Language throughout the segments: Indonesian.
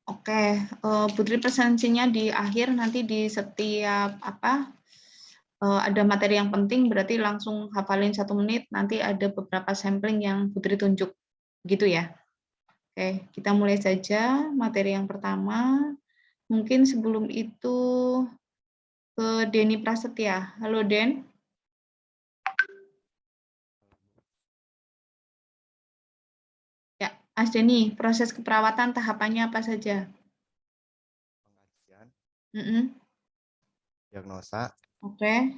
Oke, Putri presensinya di akhir nanti di setiap ada materi yang penting berarti langsung hafalin 1 menit, nanti ada beberapa sampling yang Putri tunjuk, gitu ya. Oke, kita mulai saja materi yang pertama. Mungkin sebelum itu ke Denny Prasetya. Halo Den. Ya, Mas Denny, proses keperawatan tahapannya apa saja? Pengkajian, Mm-mm. diagnosa, Oke,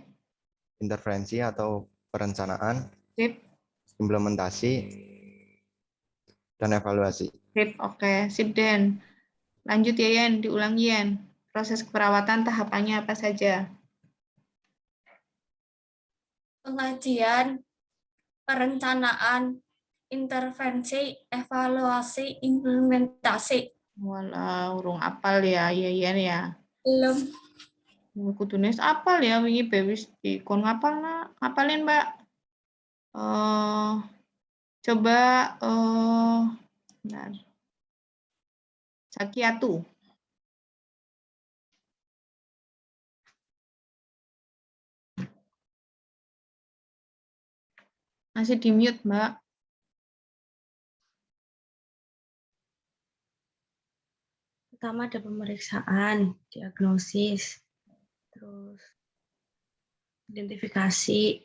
intervensi atau perencanaan, sip, implementasi, dan evaluasi. sip, oke, sip Den. Lanjut ya Yen, diulangi Yen. Proses keperawatan tahapannya apa saja? Pengajian, perencanaan, intervensi, evaluasi, implementasi. Walah, urung apal ya, Yen ya. Belum. Kudunes apal ya, wingi bewis dikon ngapal nak, ngapalin Mbak. Coba, bentar. Sakiatu. Masih di mute, Mbak. Pertama ada pemeriksaan, diagnosis, terus identifikasi,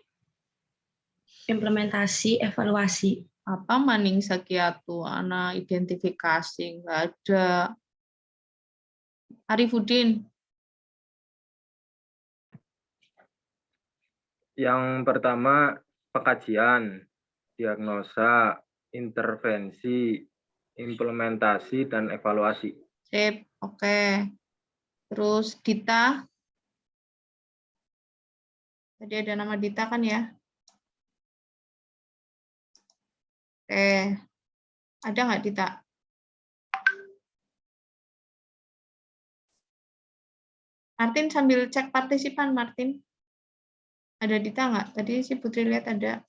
implementasi, evaluasi. Apa maning Sakiatu? Anak identifikasi, nggak ada. Arifudin. Yang pertama, pengkajian, diagnosa, intervensi, implementasi, dan evaluasi. Sip, oke. Terus Dita. Tadi ada nama Dita kan ya? Oke. Ada nggak Dita? Martin sambil cek partisipan, Martin. Ada Dita nggak? Tadi si Putri lihat ada.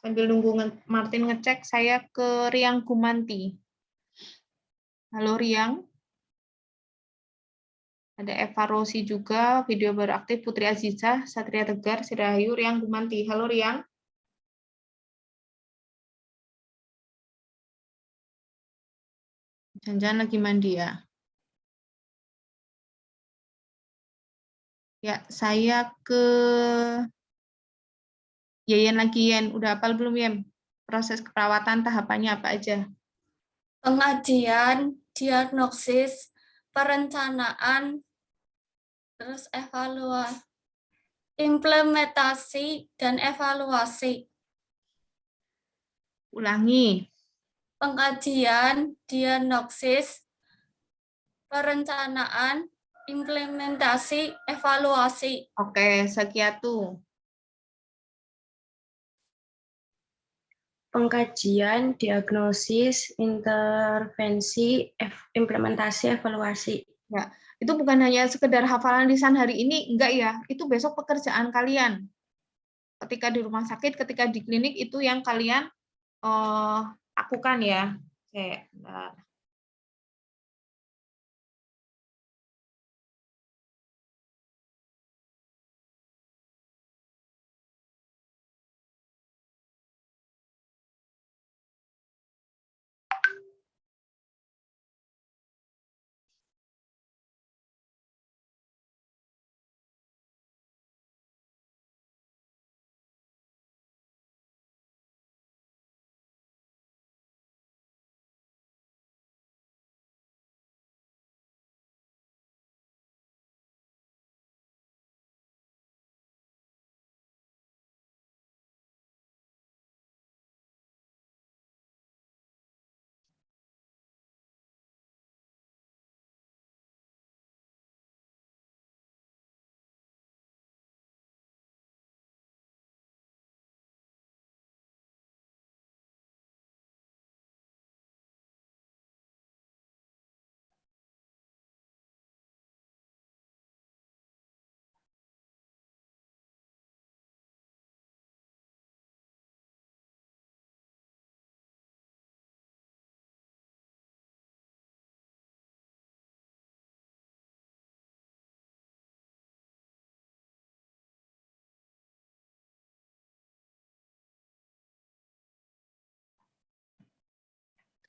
Sambil nunggu Martin ngecek, saya ke Riang Gumanti. Halo Riang. Ada Eva Rosi juga, video baru aktif Putri Azizah, Satria Tegar, Sirahayu, Riang Gumanti. Halo Riang. Jangan-jangan lagi mandi ya. Ya, saya ke Yeyen lagi, Yen. Udah hafal belum, Yen? Proses keperawatan tahapannya apa aja? Pengajian, diagnosis, perencanaan, terus evaluasi, implementasi, dan evaluasi. Ulangi. Pengkajian, diagnosis, perencanaan, implementasi, evaluasi. Oke, Sakiatu. Pengkajian, diagnosis, intervensi, implementasi, evaluasi. Ya, itu bukan hanya sekedar hafalan lisan hari ini, enggak ya. Itu besok pekerjaan kalian. Ketika di rumah sakit, ketika di klinik, itu yang kalian lakukan ya. Oke,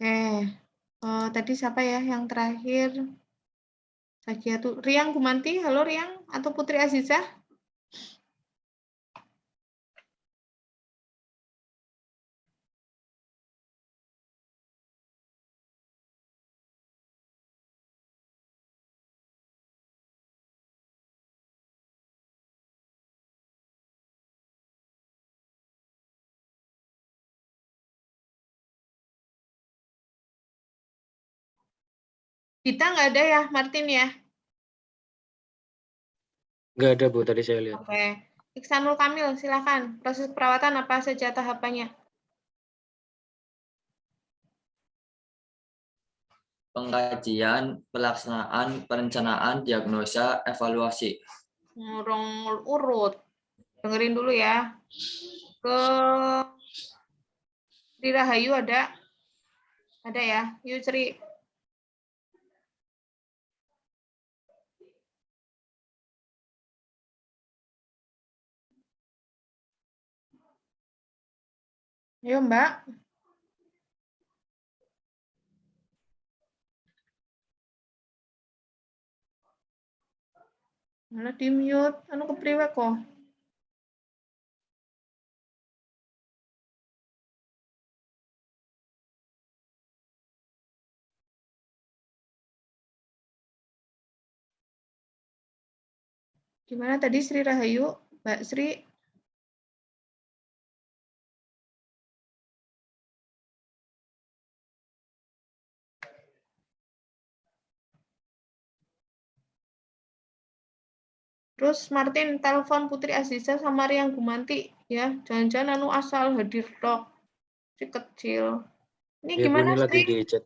Oke. Tadi siapa ya yang terakhir? Sagiatu. Riang Gumanti, halo Riang, atau Putri Azizah? Dita nggak ada ya, Martin ya? Nggak ada, Bu, tadi saya lihat. Oke. Iksanul Kamil, silakan. Proses perawatan apa saja tahapannya? Pengkajian, pelaksanaan, perencanaan, diagnosa, evaluasi. Ngurung urut. Dengerin dulu ya. Ke Sri Rahayu ada? Ada ya? Yuk Sri. Ayo Mbak. Malah di mute. Anu kepriwe kok? Gimana tadi Sri Rahayu? Mbak Sri? Terus Martin telepon Putri Aziza sama Riang Gumanti ya. Jangan-jangan anu asal hadir dok. Si kecil. Ini Ya, Bu, gimana ini lagi Sri? di chat.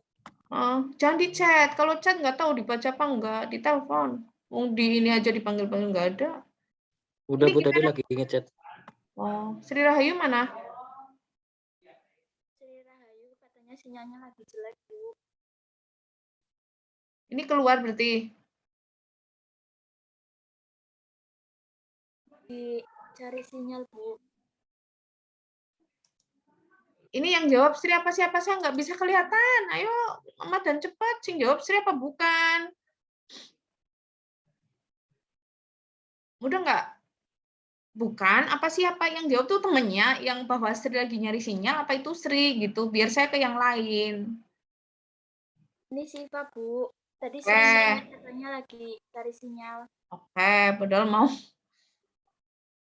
Jangan di chat. Kalau chat nggak tahu dibaca apa enggak. Di telepon. Di ini aja dipanggil-panggil nggak ada. Udah, Ini Bu, tadi gimana? lagi ngechat. Sri Rahayu mana? Sri Rahayu katanya sinyalnya lagi jelek, Bu. Ini keluar berarti. Dicari sinyal, Bu. Ini yang jawab Sri apa siapa? Saya nggak bisa kelihatan. Ayo, amat dan cepat. Sing jawab Sri apa bukan? Udah nggak? Bukan. Apa siapa yang jawab tuh temennya yang bahwa Sri lagi nyari sinyal apa itu Sri gitu. Biar saya ke yang lain. Ini Siva, Bu. Tadi Oke. saya katanya lagi cari sinyal. Oke, padahal mau.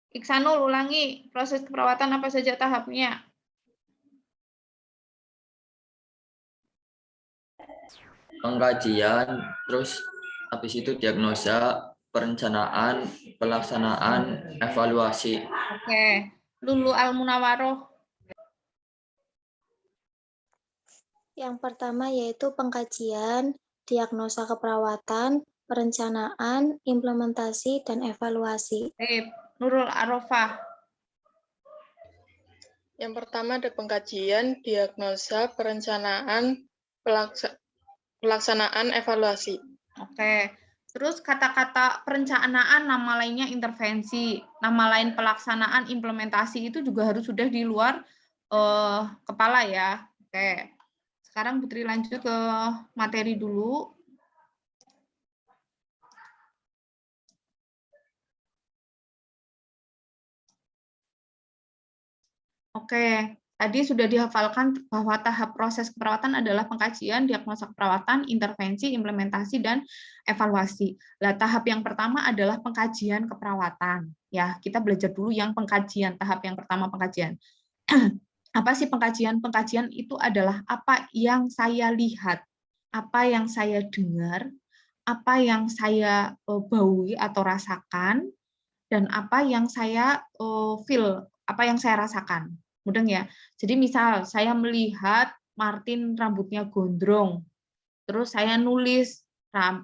Iksanul, ulangi. Proses keperawatan apa saja tahapnya? Pengkajian, terus habis itu diagnosa, perencanaan, pelaksanaan, evaluasi. Oke. Lulu Al-Munawaroh. Yang pertama yaitu pengkajian, diagnosa keperawatan, perencanaan, implementasi, dan evaluasi. Nurul Arofah. Yang pertama ada pengkajian, diagnosa, perencanaan, pelaksanaan, evaluasi. Oke. Terus kata-kata perencanaan, nama lainnya intervensi, nama lain pelaksanaan, implementasi itu juga harus sudah di luar kepala ya. Oke. Sekarang Putri lanjut ke materi dulu. Oke, tadi sudah dihafalkan bahwa tahap proses keperawatan adalah pengkajian, diagnosa keperawatan, intervensi, implementasi, dan evaluasi. Nah, tahap yang pertama adalah pengkajian keperawatan. Ya, kita belajar dulu yang pengkajian, tahap yang pertama pengkajian. Apa sih pengkajian? Pengkajian itu adalah apa yang saya lihat, apa yang saya dengar, apa yang saya baui atau rasakan, dan apa yang saya feel, apa yang saya rasakan. Mudeng ya. Jadi misal saya melihat Martin rambutnya gondrong, terus saya nulis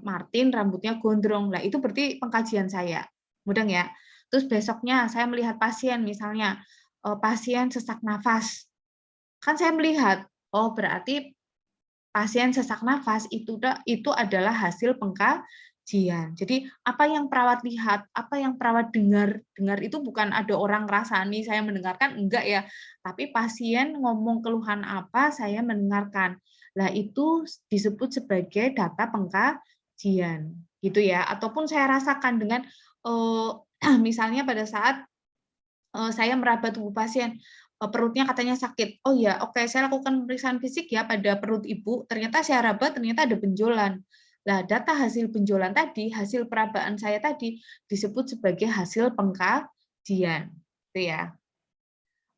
Martin rambutnya gondrong. Lah itu berarti pengkajian saya. Mudeng ya. Terus besoknya saya melihat pasien, misalnya pasien sesak nafas. Kan saya melihat, oh berarti pasien sesak nafas itu adalah hasil pengkajian. Jadi apa yang perawat lihat, apa yang perawat dengar itu bukan ada orang rasani saya mendengarkan, enggak ya. Tapi pasien ngomong keluhan apa, saya mendengarkan. Lah itu disebut sebagai data pengkajian, gitu ya. Ataupun saya rasakan dengan misalnya pada saat saya meraba tubuh pasien, perutnya katanya sakit. Oh ya, oke, saya lakukan pemeriksaan fisik ya pada perut ibu. Ternyata saya raba, ternyata ada benjolan. Nah, data hasil benjolan tadi, hasil perabaan saya tadi disebut sebagai hasil pengkajian, gitu ya.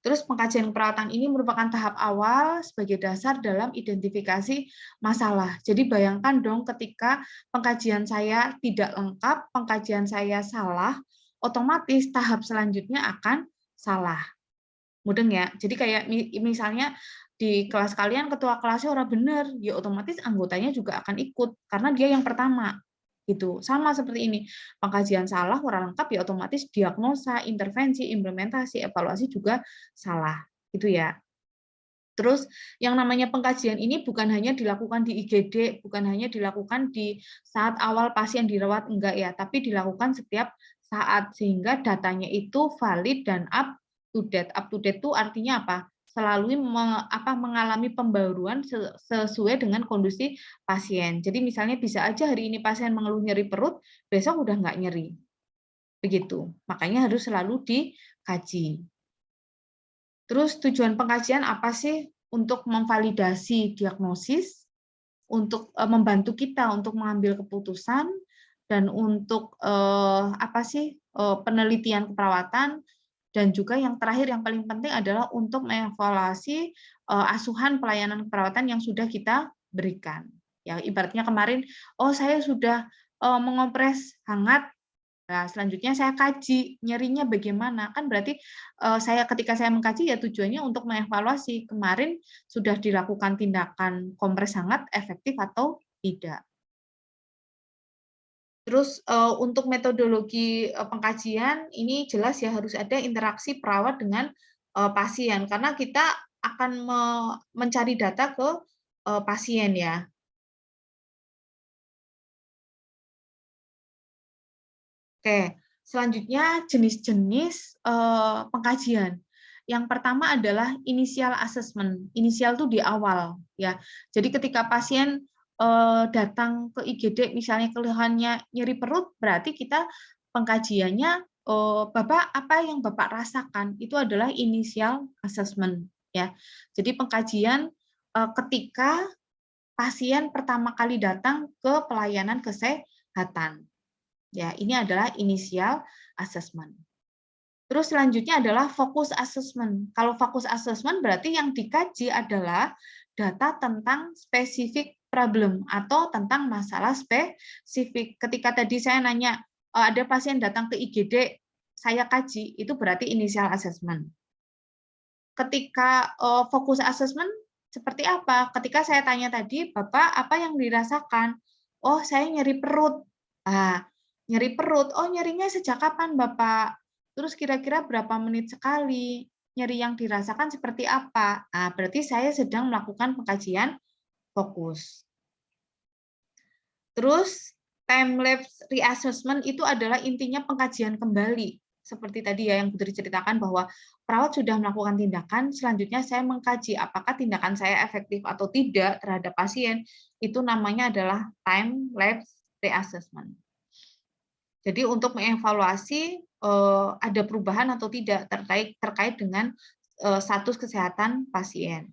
Terus pengkajian perawatan ini merupakan tahap awal sebagai dasar dalam identifikasi masalah. Jadi bayangkan dong ketika pengkajian saya tidak lengkap, pengkajian saya salah, otomatis tahap selanjutnya akan salah. Mudeng ya. Jadi kayak misalnya di kelas kalian ketua kelasnya orang benar, ya otomatis anggotanya juga akan ikut karena dia yang pertama. Gitu. Sama seperti ini. Pengkajian salah, orang lengkap ya otomatis diagnosa, intervensi, implementasi, evaluasi juga salah. Gitu ya. Terus yang namanya pengkajian ini bukan hanya dilakukan di IGD, bukan hanya dilakukan di saat awal pasien dirawat, enggak ya, tapi dilakukan setiap saat sehingga datanya itu valid dan up to date. Up to date itu artinya apa? Selalu mengalami pembaruan sesuai dengan kondisi pasien. Jadi misalnya bisa aja hari ini pasien mengeluh nyeri perut, besok udah nggak nyeri. Begitu. Makanya harus selalu dikaji. Terus tujuan pengkajian apa sih? Untuk memvalidasi diagnosis, untuk membantu kita untuk mengambil keputusan, dan untuk penelitian keperawatan, dan juga yang terakhir yang paling penting adalah untuk mengevaluasi asuhan pelayanan keperawatan yang sudah kita berikan. Ya, ibaratnya kemarin, oh saya sudah mengompres hangat. Nah, selanjutnya saya kaji nyerinya bagaimana, kan berarti ketika saya mengkaji ya tujuannya untuk mengevaluasi kemarin sudah dilakukan tindakan kompres hangat efektif atau tidak. Terus untuk metodologi pengkajian ini jelas ya harus ada interaksi perawat dengan pasien karena kita akan mencari data ke pasien ya. Oke, selanjutnya jenis-jenis pengkajian. Yang pertama adalah initial assessment. Inisial itu di awal, ya. Jadi ketika pasien datang ke IGD, misalnya keluhannya nyeri perut, berarti kita pengkajiannya, Bapak apa yang Bapak rasakan itu adalah initial assessment, ya. Jadi pengkajian ketika pasien pertama kali datang ke pelayanan kesehatan. Ya, ini adalah initial assessment. Terus selanjutnya adalah focus assessment. Kalau focus assessment berarti yang dikaji adalah data tentang specific problem atau tentang masalah spesifik. Ketika tadi saya nanya, ada pasien datang ke IGD, saya kaji, itu berarti initial assessment. Ketika focus assessment seperti apa? Ketika saya tanya tadi, Bapak apa yang dirasakan? Oh, saya nyeri perut. Nah, nyeri perut, oh nyerinya sejak kapan Bapak? Terus kira-kira berapa menit sekali? Nyeri yang dirasakan seperti apa? Nah, berarti saya sedang melakukan pengkajian fokus. Terus time-lapse reassessment itu adalah intinya pengkajian kembali. Seperti tadi ya yang Putri ceritakan bahwa perawat sudah melakukan tindakan, selanjutnya saya mengkaji apakah tindakan saya efektif atau tidak terhadap pasien, itu namanya adalah time-lapse reassessment. Jadi untuk mengevaluasi ada perubahan atau tidak terkait dengan status kesehatan pasien.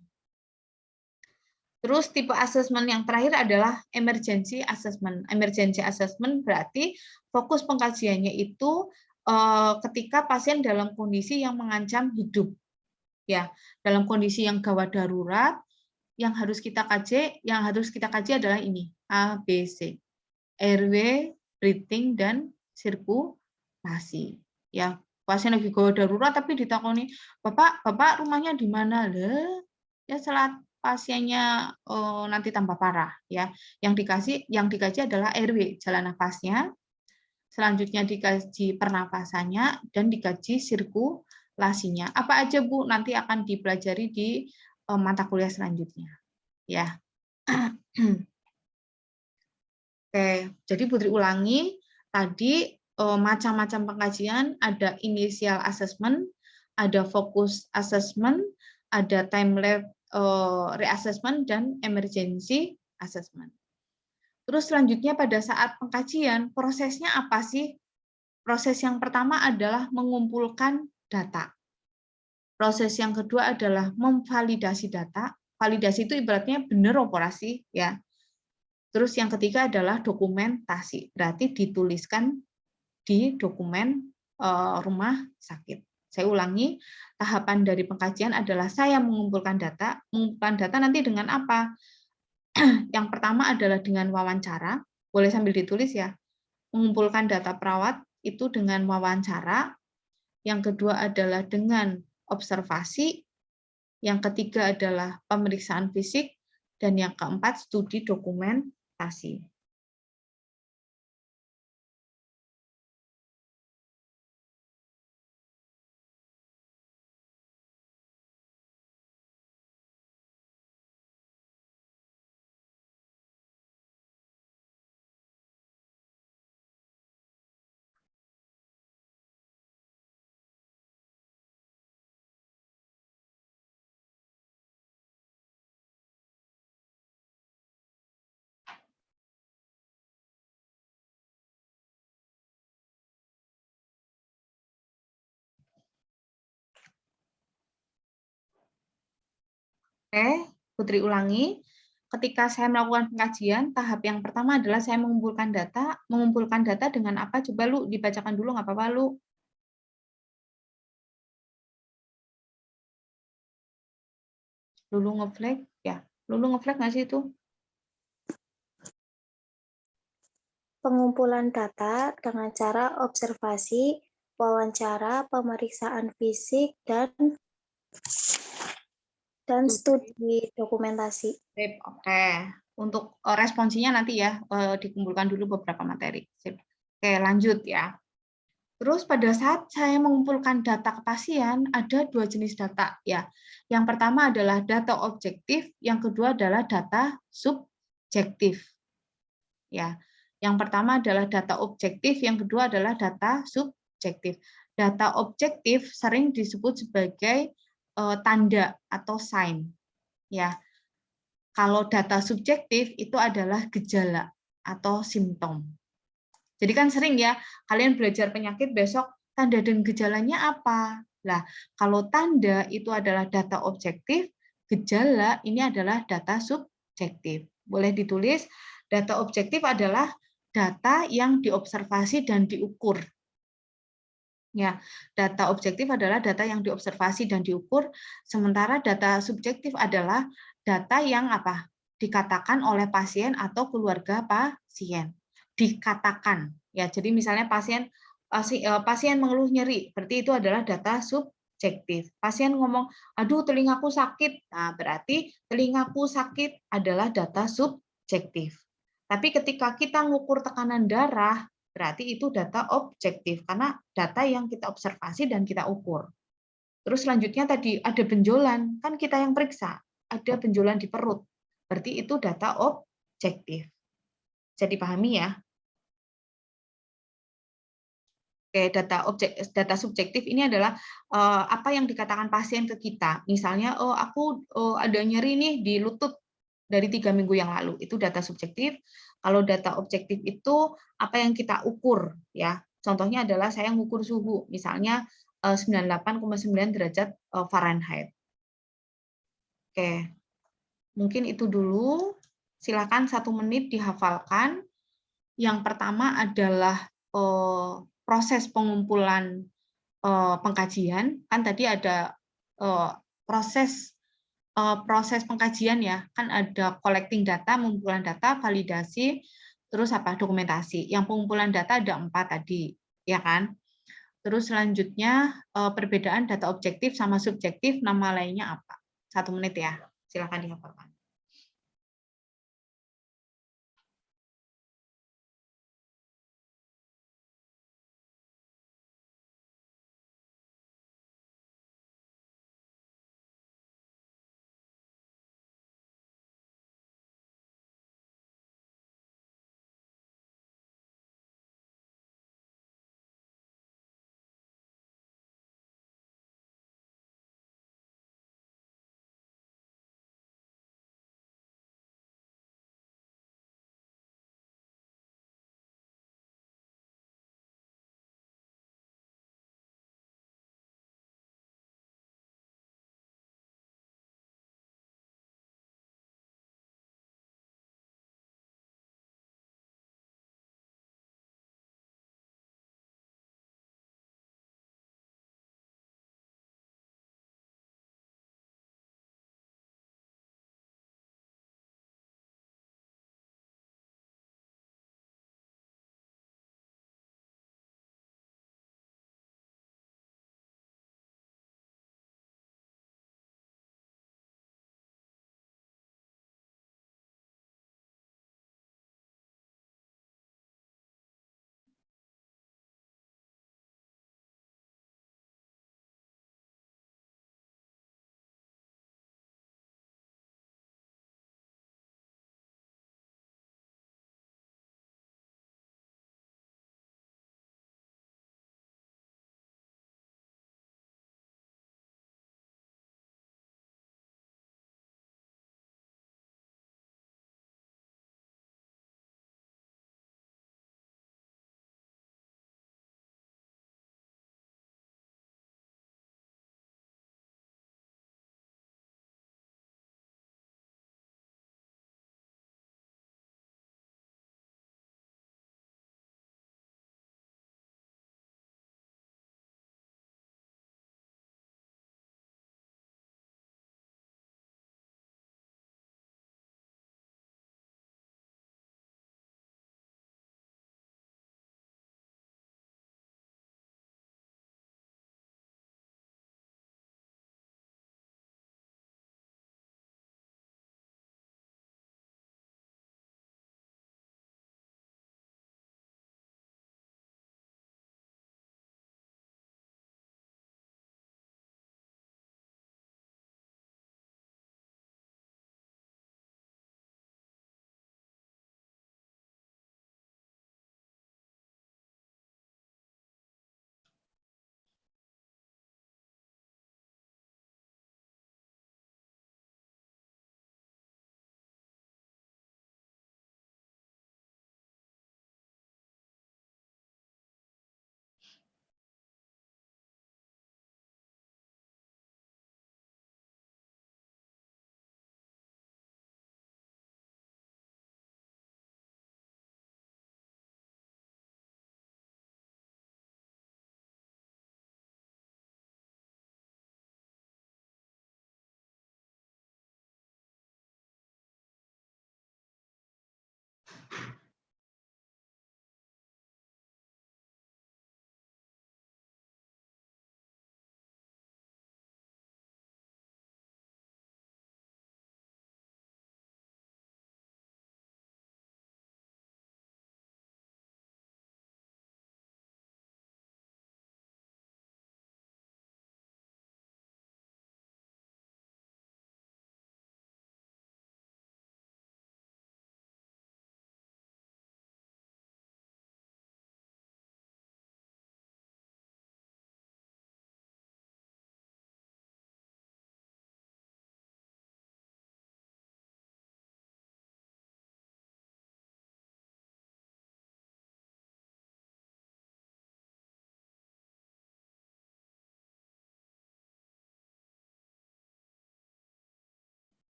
Terus tipe assessment yang terakhir adalah emergency assessment. Emergency assessment berarti fokus pengkajiannya itu ketika pasien dalam kondisi yang mengancam hidup. Ya, dalam kondisi yang gawat darurat, yang harus kita kaji adalah ini, A, B, C. airway, breathing, dan sirkulasi. Ya, pasien lagi gawat darurat tapi ditakoni, Bapak rumahnya di mana? Ya setelah pasiennya nanti tambah parah ya. Yang dikaji adalah airway, jalan nafasnya. Selanjutnya dikaji pernapasannya dan dikaji sirkulasinya. Apa aja Bu? Nanti akan dipelajari di mata kuliah selanjutnya. Ya. Oke, jadi Putri ulangi tadi macam-macam pengkajian, ada initial assessment, ada focus assessment, ada time-lapse reassessment dan emergency assessment. Terus selanjutnya pada saat pengkajian, prosesnya apa sih? Proses yang pertama adalah mengumpulkan data. Proses yang kedua adalah memvalidasi data. Validasi itu ibaratnya benar operasi, ya. Terus yang ketiga adalah dokumentasi. Berarti dituliskan di dokumen rumah sakit. Saya ulangi, tahapan dari pengkajian adalah saya mengumpulkan data. Mengumpulkan data nanti dengan apa? Yang pertama adalah dengan wawancara, boleh sambil ditulis ya. Mengumpulkan data perawat itu dengan wawancara. Yang kedua adalah dengan observasi. Yang ketiga adalah pemeriksaan fisik. Dan yang keempat studi dokumentasi. Oke, Putri ulangi. Ketika saya melakukan pengkajian, tahap yang pertama adalah saya mengumpulkan data. Mengumpulkan data dengan apa? Coba Lu dibacakan dulu, nggak apa-apa Lu. Lulu ngeflag, ya. Lulu ngeflag nggak sih itu? Pengumpulan data dengan cara observasi, wawancara, pemeriksaan fisik, dan studi dokumentasi. Sip, oke. Untuk responsinya nanti ya, dikumpulkan dulu beberapa materi. Sip. Oke, lanjut ya. Terus pada saat saya mengumpulkan data ke pasien, ada dua jenis data ya. Yang pertama adalah data objektif, yang kedua adalah data subjektif. Ya. Yang pertama adalah data objektif, yang kedua adalah data subjektif. Data objektif sering disebut sebagai tanda atau sign. Ya. Kalau data subjektif itu adalah gejala atau simptom. Jadi kan sering ya, kalian belajar penyakit besok, tanda dan gejalanya apa? Nah, kalau tanda itu adalah data objektif, gejala ini adalah data subjektif. Boleh ditulis, data objektif adalah data yang diobservasi dan diukur. Ya, data objektif adalah data yang diobservasi dan diukur, sementara data subjektif adalah data yang apa? Dikatakan oleh pasien atau keluarga pasien. Dikatakan, ya. Jadi misalnya pasien mengeluh nyeri, berarti itu adalah data subjektif. Pasien ngomong, aduh telingaku sakit, nah berarti telingaku sakit adalah data subjektif. Tapi ketika kita ngukur tekanan darah, berarti itu data objektif, karena data yang kita observasi dan kita ukur. Terus selanjutnya tadi ada benjolan, kan kita yang periksa, ada benjolan di perut, berarti itu data objektif. Jadi pahami ya. Oke, data subjektif ini adalah apa yang dikatakan pasien ke kita. Misalnya, oh aku ada nyeri nih di lutut dari 3 minggu yang lalu. Itu data subjektif. Kalau data objektif itu apa yang kita ukur, ya. Contohnya adalah saya mengukur suhu, misalnya 98,9 derajat Fahrenheit. Oke, mungkin itu dulu. Silakan 1 menit dihafalkan. Yang pertama adalah proses pengumpulan pengkajian. Kan tadi ada proses pengkajian ya, kan ada collecting data, pengumpulan data, validasi, terus apa? Dokumentasi. Yang pengumpulan data ada 4 tadi, ya kan? Terus selanjutnya perbedaan data objektif sama subjektif, nama lainnya apa? 1 menit ya, silakan dihafalkan.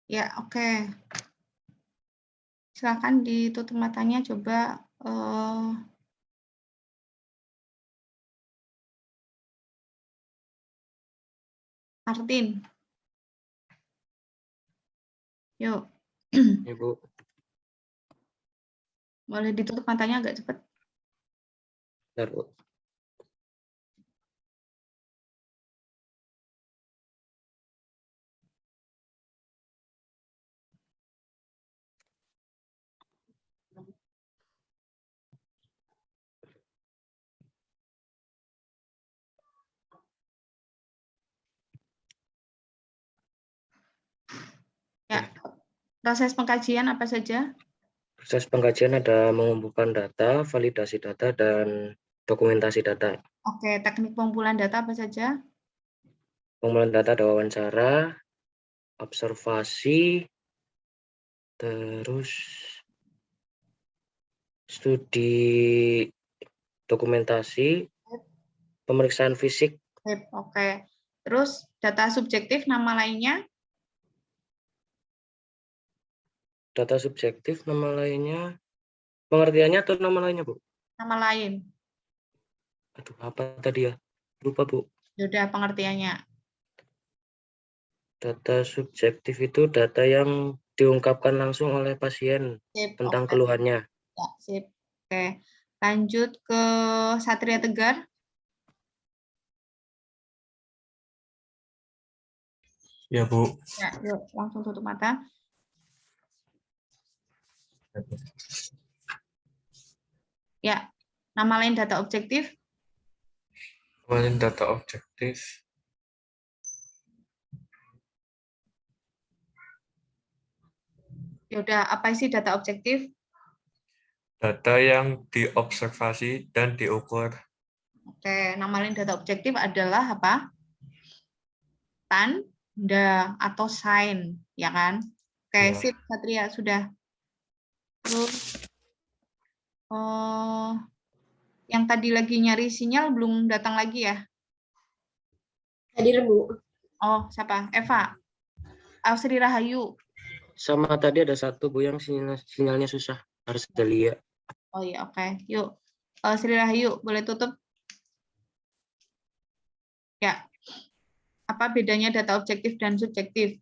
Ya, oke. Silakan ditutup matanya, coba Martin. Yuk. Ya, Bu. Boleh ditutup matanya agak cepat. Bentar, Bu. Ya. Proses pengkajian apa saja? Proses pengkajian ada mengumpulkan data, validasi data, dan dokumentasi data. Oke, teknik pengumpulan data apa saja? Pengumpulan data ada wawancara, observasi, terus studi dokumentasi, pemeriksaan fisik. Oke. Terus data subjektif nama lainnya? Data subjektif nama lainnya, pengertiannya atau nama lainnya, Bu? Nama lain. Aduh, apa tadi ya? Lupa, Bu. Sudah pengertiannya. Data subjektif itu data yang diungkapkan langsung oleh pasien tentang keluhannya. Ya, sip. Oke. Lanjut ke Satria Tegar. Ya, Bu. Ya, yuk langsung tutup mata. Ya, nama lain data objektif. Nama lain data objektif. Ya udah, apa isi data objektif? Data yang diobservasi dan diukur. Oke, nama lain data objektif adalah apa? Tanda atau sign, ya kan? Oke, Ya. sip, Satria, sudah. Terus, yang tadi lagi nyari sinyal belum datang lagi ya? Tadi Bu. Oh, siapa? Eva. Sri Rahayu. Sama tadi ada satu, Bu, yang sinyalnya susah. Harus Delia. Oh iya, oke. Yuk. Sri Rahayu, boleh tutup? Ya. Apa bedanya data objektif dan subjektif?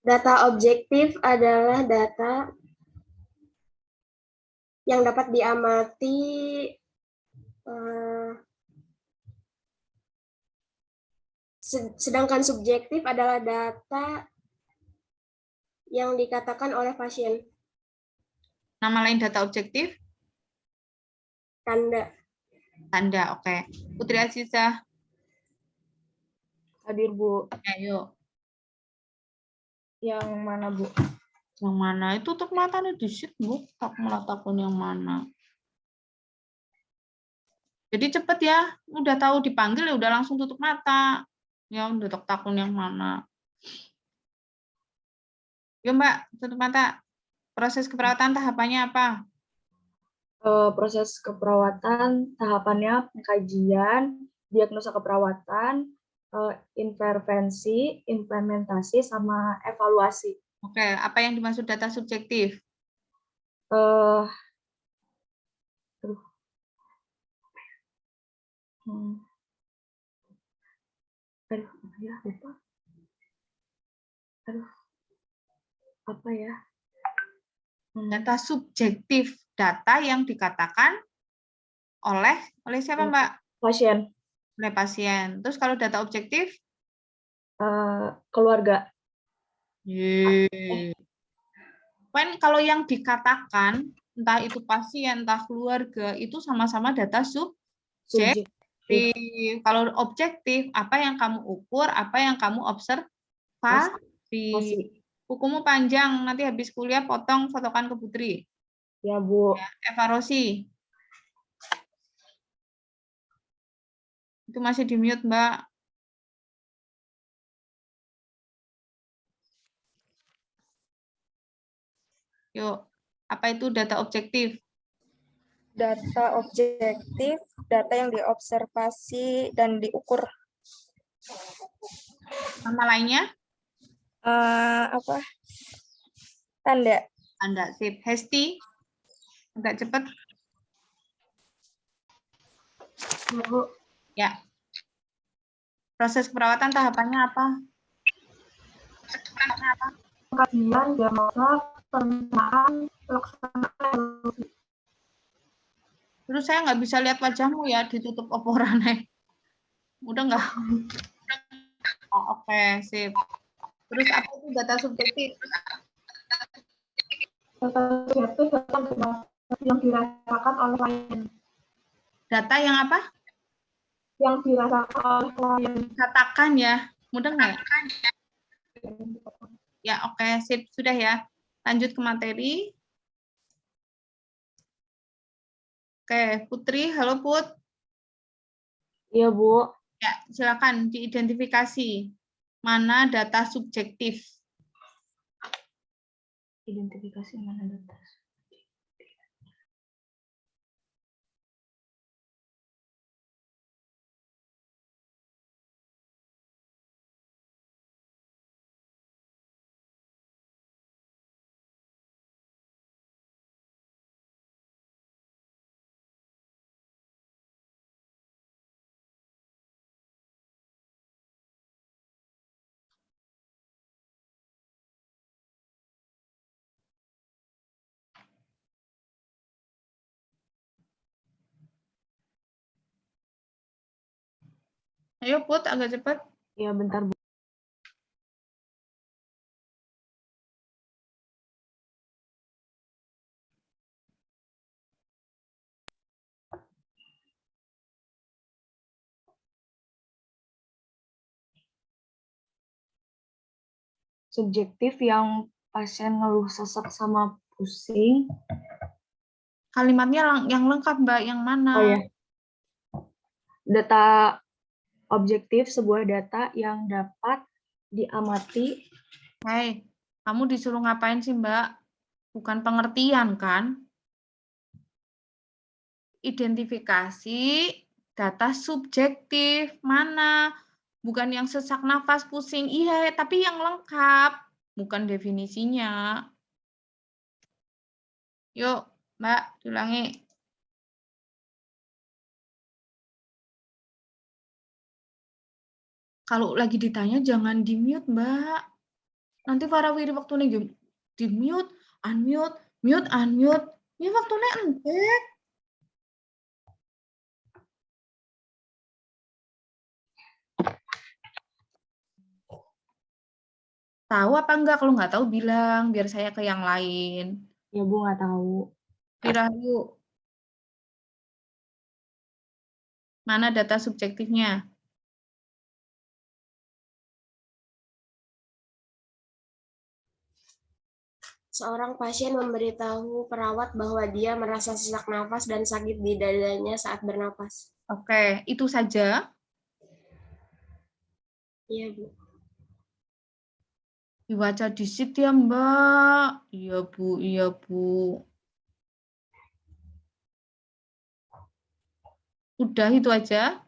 Data objektif adalah data yang dapat diamati sedangkan subjektif adalah data yang dikatakan oleh pasien. Nama lain data objektif? Tanda. Tanda, oke. Putri Aziza. Hadir, Bu. Ayo. Yang mana, Bu? Yang mana? Itu tutup matanya di situ, Bu. Tak melatakun yang mana. Jadi cepet ya. Udah tahu dipanggil ya udah langsung tutup mata. Ya udah takun yang mana. Yuk, Mbak, tutup mata. Proses keperawatan tahapannya apa? Proses keperawatan tahapannya pengkajian, diagnosa keperawatan, intervensi, implementasi, sama evaluasi. Oke, apa yang dimaksud data subjektif? Aduh. Aduh, ya lupa. Aduh, apa ya? Data subjektif, data yang dikatakan oleh siapa, Mbak? Pasien. Oleh pasien. Terus kalau data objektif? Keluarga. Kan kalau yang dikatakan, entah itu pasien, entah keluarga, itu sama-sama data subjektif. Kalau objektif, apa yang kamu ukur, apa yang kamu observasi. Bukumu panjang, nanti habis kuliah potong, fotokan ke Putri. Ya, Bu. Ya, Eva Rosi. Itu masih di mute, Mbak. Yuk, apa itu data objektif? Data objektif, data yang diobservasi dan diukur. Nama lainnya? Apa? Tanda. Tanda, sip. Hesti, agak cepat. Bu. Ya. Proses keperawatan tahapannya apa? Pengkajian, diagnosa, perencanaan, pelaksanaan. Terus saya nggak bisa lihat wajahmu ya, ditutup oporane. Udah nggak? Oh, oke, sip. Terus apa itu data subjektif? Data subjektif yang dirasakan oleh klien. Data yang apa? Yang dirasakan oleh klien. Katakan ya. Mudah nggak ya? Ya, oke, sip. Sudah ya. Lanjut ke materi. Oke, Putri. Halo, Put. Iya, Bu. Ya, silakan diidentifikasi. Mana data subjektif? Identifikasi mana data. Ayo, Put, agak cepat. Iya, bentar, Bu. Subjektif yang pasien ngeluh sesak sama pusing. Kalimatnya yang lengkap, Mbak. Yang mana? Oh ya. Data objektif, sebuah data yang dapat diamati. Hei, kamu disuruh ngapain sih, Mbak? Bukan pengertian, kan? Identifikasi data subjektif. Mana? Bukan yang sesak nafas, pusing. Iya, tapi yang lengkap. Bukan definisinya. Yuk, Mbak, ulangi. Kalau lagi ditanya, jangan di-mute, Mbak. Nanti Farawiri waktunya di-mute, unmute, mute, unmute. Ini waktunya entek. Tahu apa enggak? Kalau nggak tahu bilang, biar saya ke yang lain. Ya, Bu, nggak tahu. Rahayu. Mana data subjektifnya? Seorang pasien memberitahu perawat bahwa dia merasa sesak nafas dan sakit di dadanya saat bernapas. Oke, itu saja. Iya, Bu. Dibaca disit ya, Mbak. Iya, Bu. Iya, Bu. Udah itu aja.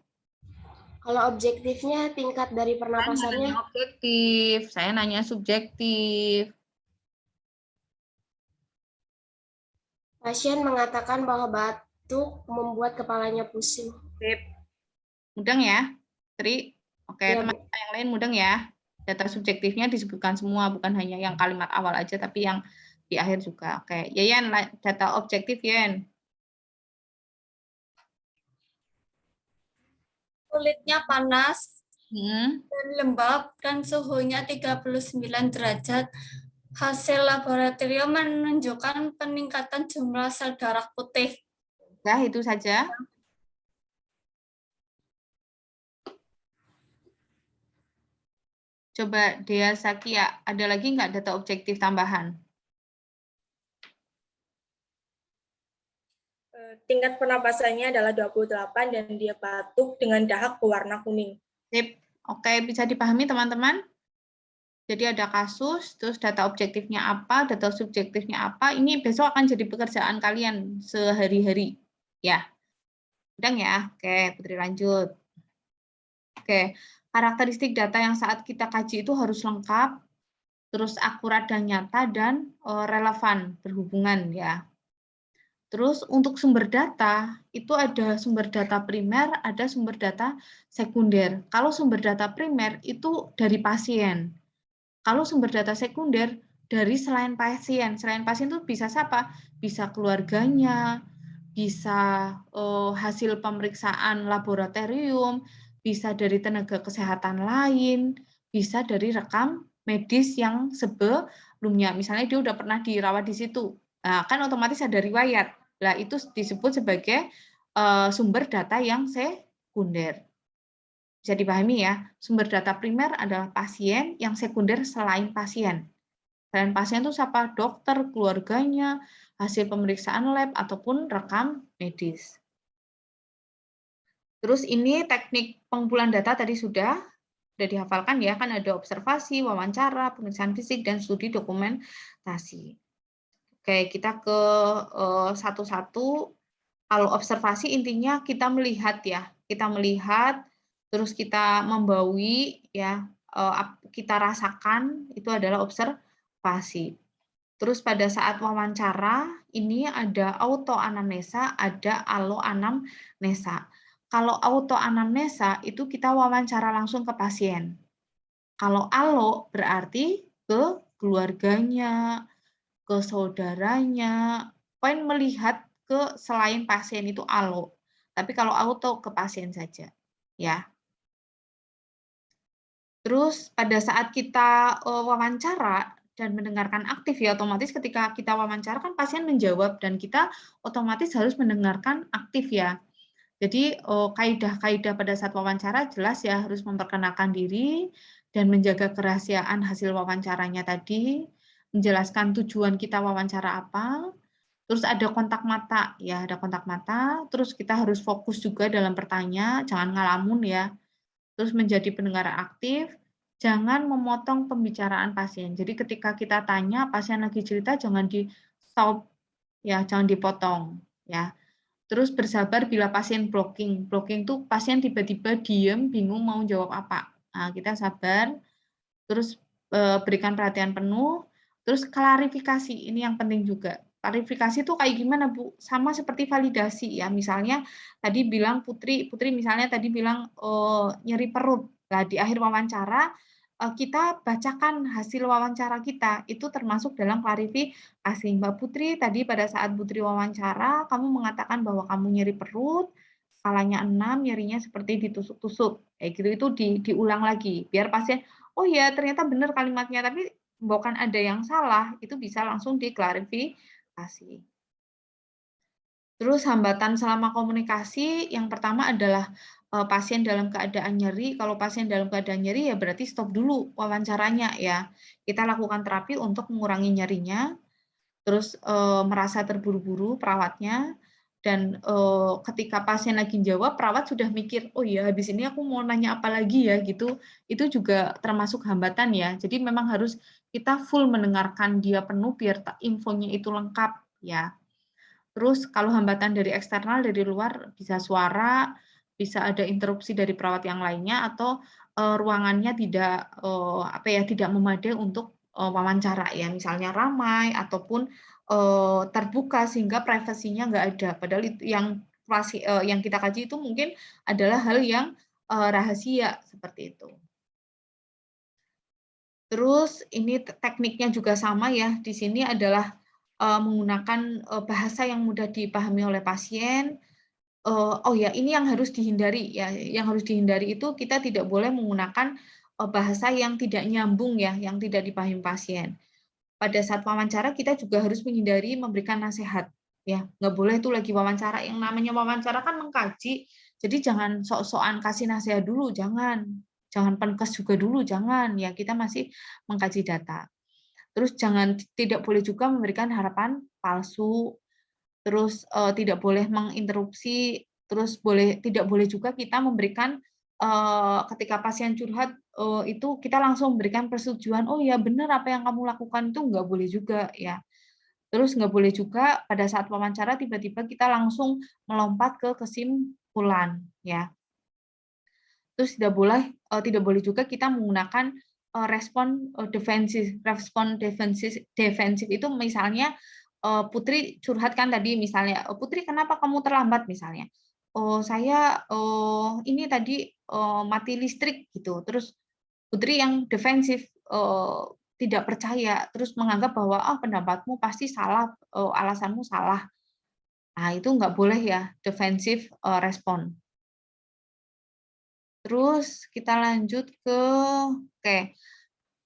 Kalau objektifnya tingkat dari pernapasannya. Objektif. Saya nanya subjektif. Pasien mengatakan bahwa batuk membuat kepalanya pusing. Sip. Mudeng ya, Tri. Oke, Ya, teman-teman yang lain mudeng ya. Data subjektifnya disebutkan semua, bukan hanya yang kalimat awal aja, tapi yang di akhir juga. Oke, Yayan, data objektif, Yan. Kulitnya panas dan lembab dan suhunya 39 derajat. Hasil laboratorium menunjukkan peningkatan jumlah sel darah putih. Nah, itu saja. Coba Dea Sakia, ada lagi nggak data objektif tambahan? Tingkat pernapasannya adalah 28 dan dia batuk dengan dahak berwarna kuning. Sip. Oke, bisa dipahami teman-teman? Jadi ada kasus, terus data objektifnya apa, data subjektifnya apa. Ini besok akan jadi pekerjaan kalian sehari-hari. Ya. Sedang ya? Oke, Putri lanjut. Oke, karakteristik data yang saat kita kaji itu harus lengkap. terus akurat dan nyata, dan relevan, berhubungan ya. Terus untuk sumber data, itu ada sumber data primer, ada sumber data sekunder. Kalau sumber data primer itu dari pasien. Kalau sumber data sekunder dari selain pasien. Selain pasien itu bisa siapa? Bisa keluarganya, bisa hasil pemeriksaan laboratorium, bisa dari tenaga kesehatan lain, bisa dari rekam medis yang sebelumnya. Misalnya dia udah pernah dirawat di situ. Nah, kan otomatis ada riwayat. Nah, itu disebut sebagai sumber data yang sekunder. Bisa dipahami ya, sumber data primer adalah pasien, yang sekunder selain pasien. Selain pasien itu siapa? Dokter, keluarganya, hasil pemeriksaan lab, ataupun rekam medis. Terus ini teknik pengumpulan data tadi sudah dihafalkan ya, kan ada observasi, wawancara, pemeriksaan fisik, dan studi dokumentasi. Oke, kita ke satu-satu. Kalau observasi intinya kita melihat ya, kita melihat, terus kita membawi ya, kita rasakan, itu adalah observasi. Terus pada saat wawancara ini ada autoanamnesa, ada aloanamnesa. Kalau autoanamnesa itu kita wawancara langsung ke pasien. Kalau alo berarti ke keluarganya, ke saudaranya, poin melihat ke selain pasien itu alo. Tapi kalau auto ke pasien saja, ya. Terus pada saat kita wawancara dan mendengarkan aktif ya, otomatis ketika kita wawancara kan pasien menjawab dan kita otomatis harus mendengarkan aktif ya. Jadi kaidah-kaidah pada saat wawancara jelas ya, harus memperkenalkan diri dan menjaga kerahasiaan hasil wawancaranya tadi, menjelaskan tujuan kita wawancara apa. Terus ada kontak mata, ya ada kontak mata. Terus kita harus fokus juga dalam bertanya, jangan ngalamun ya. Terus menjadi pendengar aktif, jangan memotong pembicaraan pasien. Jadi ketika kita tanya, pasien lagi cerita, jangan di stop, ya jangan dipotong, ya. Terus bersabar bila pasien blocking. Blocking itu pasien tiba-tiba diem, bingung mau jawab apa. Nah, kita sabar. Terus berikan perhatian penuh. Terus klarifikasi, ini yang penting juga. Klarifikasi itu kayak gimana, Bu? Sama seperti validasi ya. Misalnya tadi bilang Putri misalnya tadi bilang nyeri perut. Nah, di akhir wawancara kita bacakan hasil wawancara kita. Itu termasuk dalam klarifikasi. Mbak Putri, tadi pada saat Putri wawancara, kamu mengatakan bahwa kamu nyeri perut, skalanya 6, nyerinya seperti ditusuk-tusuk. Kayak gitu, itu diulang lagi. Biar pasien, oh ya ternyata benar kalimatnya, tapi bukan ada yang salah, itu bisa langsung diklarifikasi. Terus hambatan selama komunikasi, yang pertama adalah pasien dalam keadaan nyeri. Kalau pasien dalam keadaan nyeri ya berarti stop dulu wawancaranya ya. Kita lakukan terapi untuk mengurangi nyerinya. Terus merasa terburu-buru perawatnya, dan ketika pasien lagi jawab, perawat sudah mikir, oh ya habis ini aku mau nanya apa lagi ya gitu. Itu juga termasuk hambatan ya. Jadi memang harus kita full mendengarkan dia penuh biar infonya itu lengkap ya. Terus kalau hambatan dari eksternal, dari luar, bisa suara, bisa ada interupsi dari perawat yang lainnya, atau ruangannya tidak memadai untuk wawancara ya, misalnya ramai ataupun terbuka sehingga privasinya nggak ada. Padahal itu yang kita kaji itu mungkin adalah hal yang rahasia seperti itu. Terus ini tekniknya juga sama ya. Di sini adalah menggunakan bahasa yang mudah dipahami oleh pasien. Oh ya, ini yang harus dihindari ya. Yang harus dihindari itu kita tidak boleh menggunakan bahasa yang tidak nyambung ya, yang tidak dipahami pasien. Pada saat wawancara kita juga harus menghindari memberikan nasihat ya. Nggak boleh itu lagi wawancara, yang namanya wawancara kan mengkaji. Jadi jangan sok-sokan kasih nasihat dulu, jangan penkes juga dulu, jangan ya, kita masih mengkaji data. Terus tidak boleh juga memberikan harapan palsu, terus tidak boleh menginterupsi, terus tidak boleh juga kita memberikan ketika pasien curhat itu kita langsung memberikan persetujuan, oh ya benar apa yang kamu lakukan, itu nggak boleh juga ya. Terus nggak boleh juga pada saat wawancara tiba-tiba kita langsung melompat ke kesimpulan ya. Terus tidak boleh juga kita menggunakan respon defensif itu misalnya Putri curhat kan tadi misalnya, Putri kenapa kamu terlambat misalnya? Oh saya ini tadi mati listrik gitu. Terus Putri yang defensif tidak percaya, terus menganggap bahwa pendapatmu pasti salah, alasanmu salah. Nah itu nggak boleh ya, defensif respon. Terus kita lanjut ke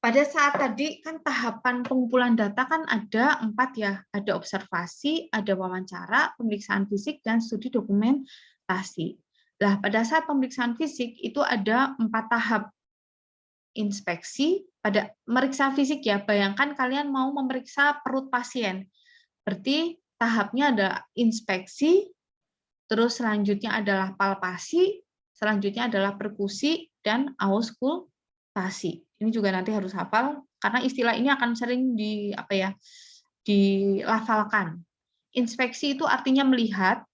pada saat tadi kan tahapan pengumpulan data kan ada 4 ya, ada observasi, ada wawancara, pemeriksaan fisik, dan studi dokumentasi. Nah, pada saat pemeriksaan fisik itu ada 4 tahap. Inspeksi, pada meriksa fisik ya, bayangkan kalian mau memeriksa perut pasien. Berarti tahapnya ada inspeksi, terus selanjutnya adalah palpasi, selanjutnya adalah perkusi, dan auskultasi. Ini juga nanti harus hafal karena istilah ini akan sering dilafalkan. Inspeksi itu artinya melihat,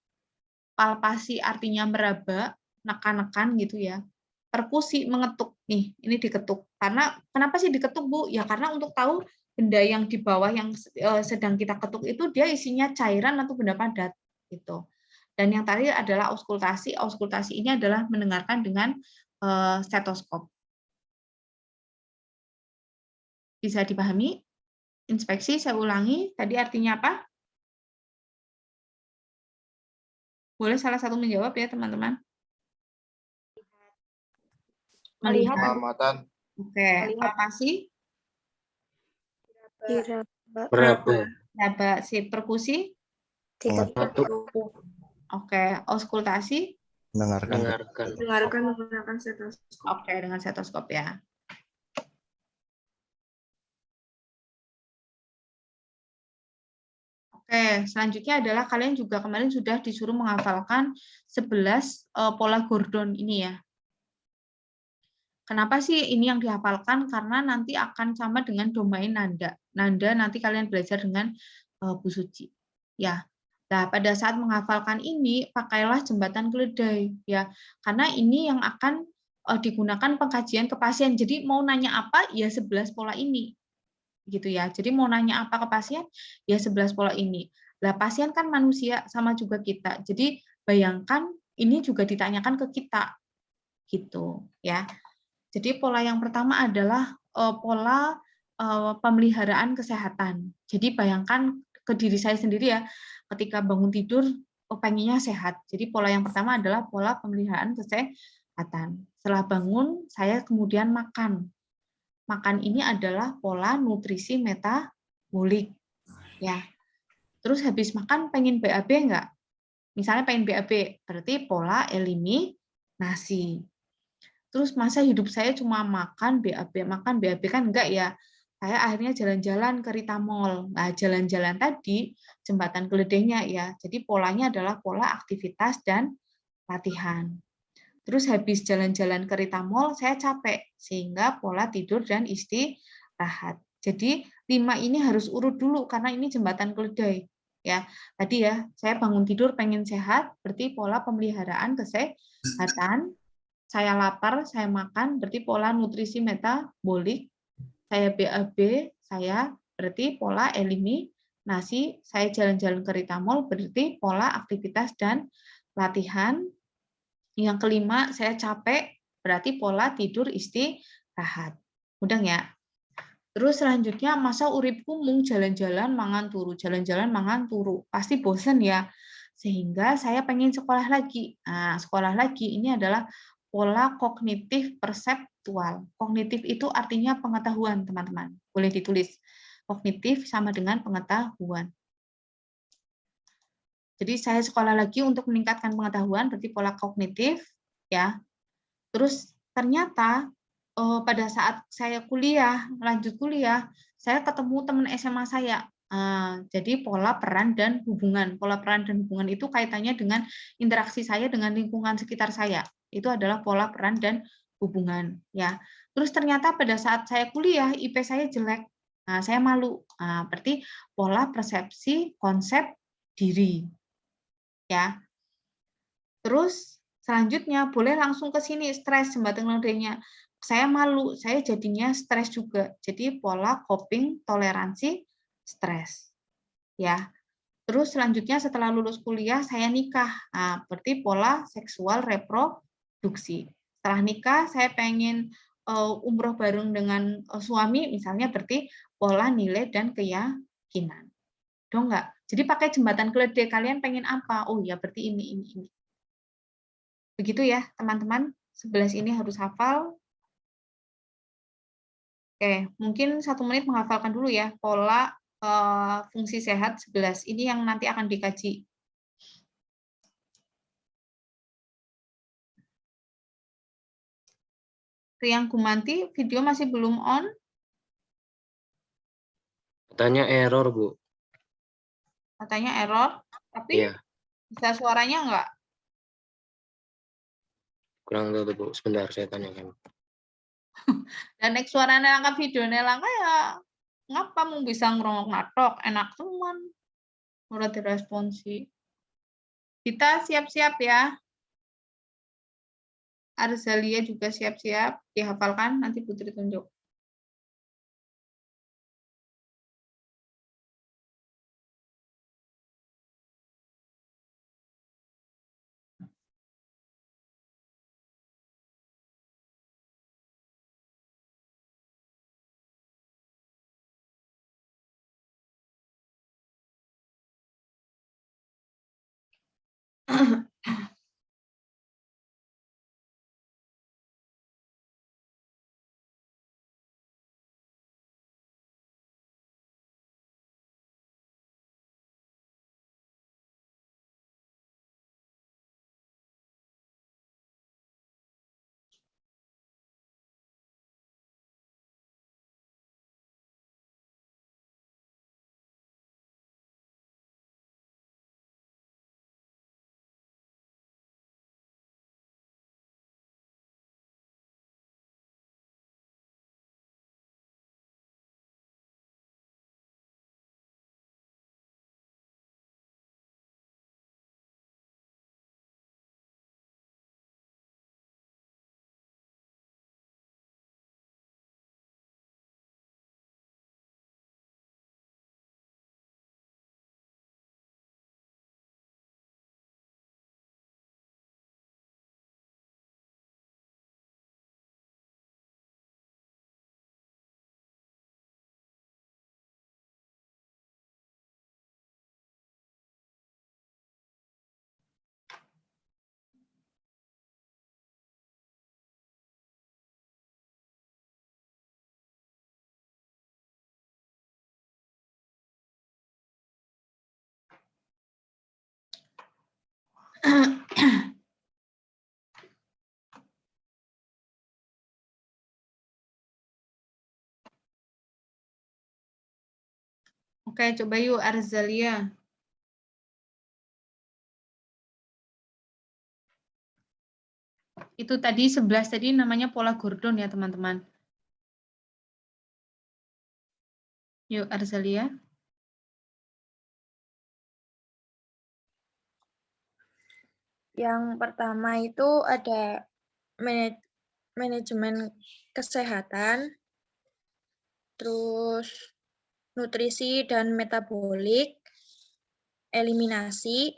palpasi artinya meraba, nekan-nekan gitu ya. Perkusi mengetuk nih, ini diketuk. Karena kenapa sih diketuk, Bu? Ya karena untuk tahu benda yang di bawah yang sedang kita ketuk itu dia isinya cairan atau benda padat gitu. Dan yang terakhir adalah auskultasi. Auskultasi ini adalah mendengarkan dengan stetoskop. Bisa dipahami? Inspeksi, saya ulangi, tadi artinya apa? Boleh salah satu menjawab ya, teman-teman. Melihat. Pengamatan. Oke, palpasi? Meraba. Sip. Perkusi? Oke, auskultasi? Mendengarkan menggunakan stetoskop. Oke, dengan stetoskop ya. Oke, selanjutnya adalah kalian juga kemarin sudah disuruh menghafalkan 11 pola Gordon ini ya. Kenapa sih ini yang dihafalkan? Karena nanti akan sama dengan domain nanda. Nanda nanti kalian belajar dengan Bu Suci. Ya. Nah, pada saat menghafalkan ini pakailah jembatan keledai ya. Karena ini yang akan digunakan pengkajian ke pasien. Jadi mau nanya apa? Ya 11 pola ini. Gitu ya. Jadi mau nanya apa ke pasien? Ya 11 pola ini. Lah pasien kan manusia sama juga kita. Jadi bayangkan ini juga ditanyakan ke kita. Gitu ya. Jadi pola yang pertama adalah pola pemeliharaan kesehatan. Jadi bayangkan ke diri saya sendiri ya, ketika bangun tidur pengennya sehat. Jadi pola yang pertama adalah pola pemeliharaan kesehatan. Setelah bangun, saya kemudian makan. Makan ini adalah pola nutrisi metabolik. Ya. Terus habis makan pengen BAB enggak? Misalnya pengen BAB, berarti pola eliminasi. Terus masa hidup saya cuma makan BAB kan enggak ya. Saya akhirnya jalan-jalan ke Rita Mall. Nah, jalan-jalan tadi jembatan keledainya ya. Jadi polanya adalah pola aktivitas dan latihan. Terus habis jalan-jalan ke Rita Mall, saya capek sehingga pola tidur dan istirahat. Jadi 5 ini harus urut dulu karena ini jembatan keledai. Ya, tadi ya, saya bangun tidur pengen sehat, berarti pola pemeliharaan kesehatan. Saya lapar, saya makan, berarti pola nutrisi metabolik. Saya BAB, saya berarti pola eliminasi. Saya jalan-jalan ke Rita Mall, berarti pola aktivitas dan latihan. Yang kelima, saya capek, berarti pola tidur istirahat. Mudah ya? Terus selanjutnya, masa uripku mung jalan-jalan mangan turu, jalan-jalan mangan turu. Pasti bosan ya. Sehingga saya pengen sekolah lagi. Nah, sekolah lagi ini adalah pola kognitif perseptual. Kognitif itu artinya pengetahuan, teman-teman. Boleh ditulis. Kognitif sama dengan pengetahuan. Jadi saya sekolah lagi untuk meningkatkan pengetahuan, berarti pola kognitif, ya. Terus ternyata pada saat saya kuliah, lanjut kuliah, saya ketemu teman SMA saya. Jadi pola peran dan hubungan. Pola peran dan hubungan itu kaitannya dengan interaksi saya dengan lingkungan sekitar saya. Itu adalah pola peran dan hubungan. Ya. Terus ternyata pada saat saya kuliah, IP saya jelek. Nah, saya malu. Berarti pola persepsi konsep diri. Ya. Terus Selanjutnya, boleh langsung ke sini, stres, jembatan nodenya. Saya malu, saya jadinya stres juga. Jadi pola coping toleransi stres. Ya. Terus selanjutnya setelah lulus kuliah, saya nikah. Nah, berarti pola seksual reproduksi. Setelah nikah, saya pengen umroh bareng dengan suami, misalnya berarti pola nilai dan keyakinan. Dong nggak? Jadi pakai jembatan keledai, kalian pengen apa? Oh ya, berarti ini. Begitu ya, teman-teman. 11 ini harus hafal. Oke, mungkin 1 menit menghafalkan dulu ya, pola fungsi sehat 11. Ini yang nanti akan dikaji. Riang Gumanti, video masih belum on? Katanya error, Bu. Katanya error, tapi Iya, bisa suaranya enggak? kurang tahu, Bu. Sebentar, saya tanyakan. Dan next suara nelangka video nelangka ya ngapa mau bisa ngerongok natok enak teman udah diresponsi. Kita siap-siap ya. Arzalia juga siap-siap dihafalkan, nanti Putri tunjuk. Oke, coba yuk Arzalia. Itu tadi 11 tadi namanya pola Gordon ya, teman-teman. Yuk Arzalia. Yang pertama itu ada manajemen kesehatan, terus nutrisi dan metabolik, eliminasi,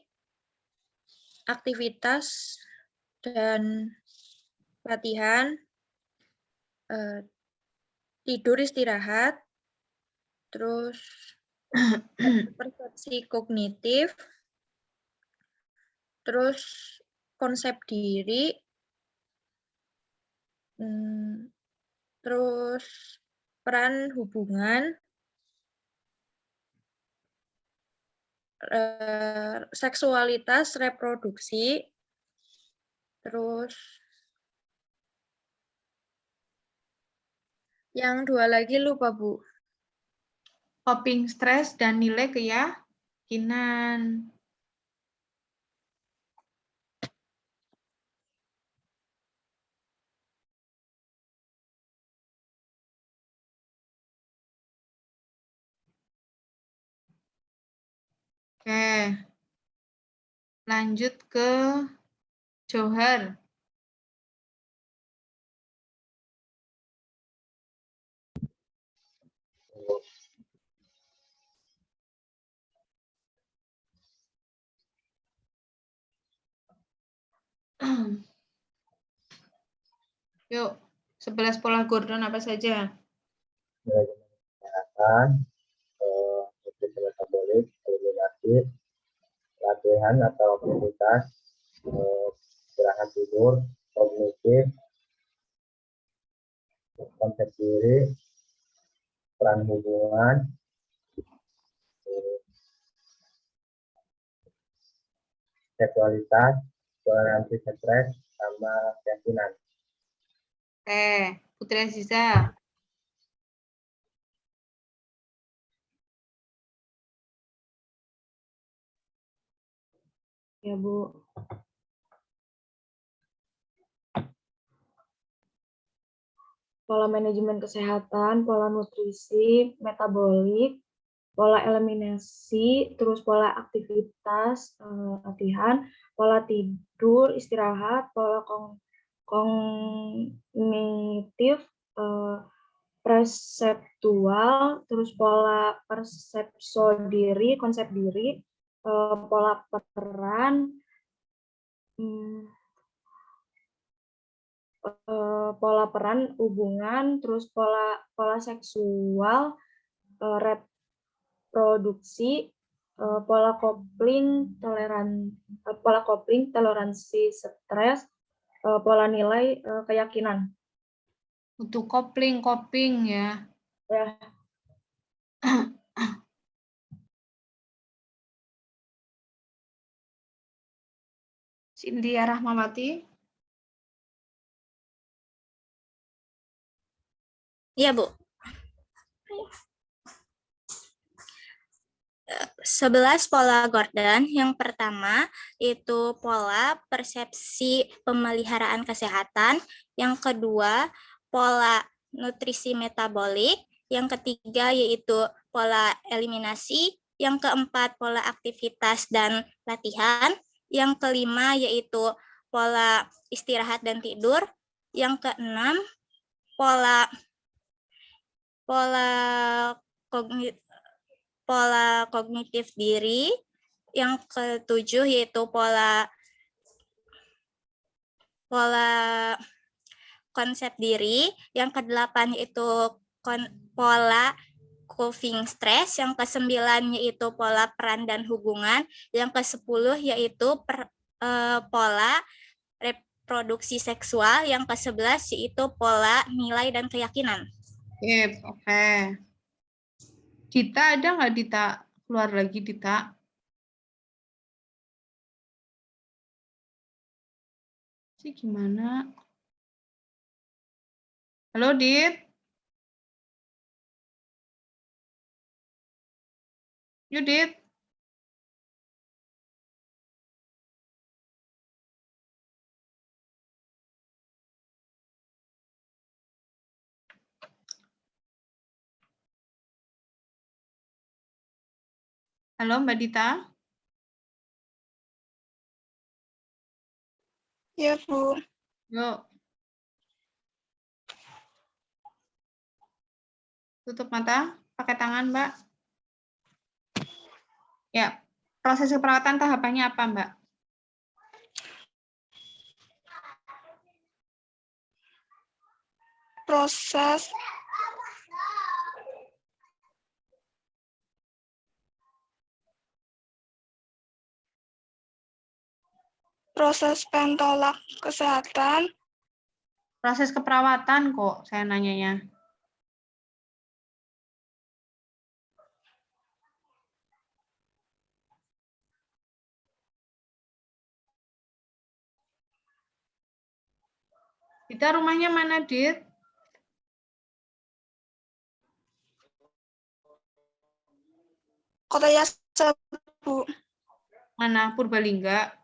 aktivitas dan latihan, tidur istirahat, terus persepsi kognitif, terus konsep diri, terus peran hubungan, seksualitas reproduksi, terus yang 2 lagi lupa, Bu. Coping stres dan nilai keyakinan. Oke. Lanjut ke Johar. Yuk, 11 pola Gordon apa saja? Kesehatan, nutrisi metabolik, eliminasi, latihan atau aktivitas, istirahat tidur, kognitif, konsep diri, peran hubungan, seksualitas, toleransi stres, sama keyakinan. Putri Aziza. Ya, Bu. Pola manajemen kesehatan, pola nutrisi, metabolik, pola eliminasi, terus pola aktivitas, latihan, pola tidur, istirahat, pola kognitif, perseptual, terus pola persepso diri, konsep diri, pola peran, pola peran hubungan, terus pola seksual, reproduksi, pola kopling, toleransi stres, pola nilai, keyakinan. Untuk coping ya. Ya. Cynthia Rahmawati. Iya, Bu. 11 pola Gordon. Yang pertama itu pola persepsi pemeliharaan kesehatan. Yang kedua, pola nutrisi metabolik. Yang ketiga yaitu pola eliminasi. Yang keempat, pola aktivitas dan latihan. Yang kelima yaitu pola istirahat dan tidur. Yang keenam, pola kognitif diri. Yang ketujuh yaitu pola konsep diri. Yang kedelapan yaitu pola coping stress. Yang kesembilan yaitu pola peran dan hubungan. Yang ke-10 yaitu pola reproduksi seksual. Yang ke-11 yaitu pola nilai dan keyakinan. Oke. Dita ada nggak, Dita? Keluar lagi, Dita. Sih gimana? Halo, Dit. Yuk, Dit. Halo, Mbak Dita. Ya, Bu. Yuk. Tutup mata, pakai tangan, Mbak. Ya, proses keperawatan tahapannya apa, Mbak? Proses pentolak kesehatan. Proses keperawatan kok, saya nanyanya. Dita rumahnya mana, Dit? Kota Yasa, Bu. Mana? Purbalingga?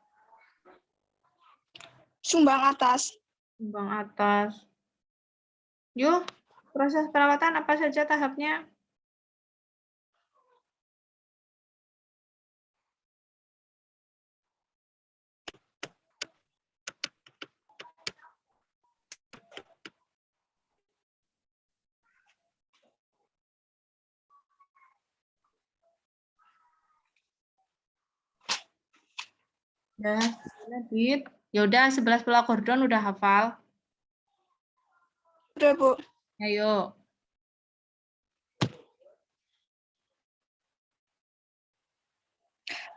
Sumbang Atas. Sumbang Atas. Yuk, proses perawatan apa saja tahapnya? Dit. Ya udah 11 pola Gordon udah hafal. Udah, Bu. Ayo.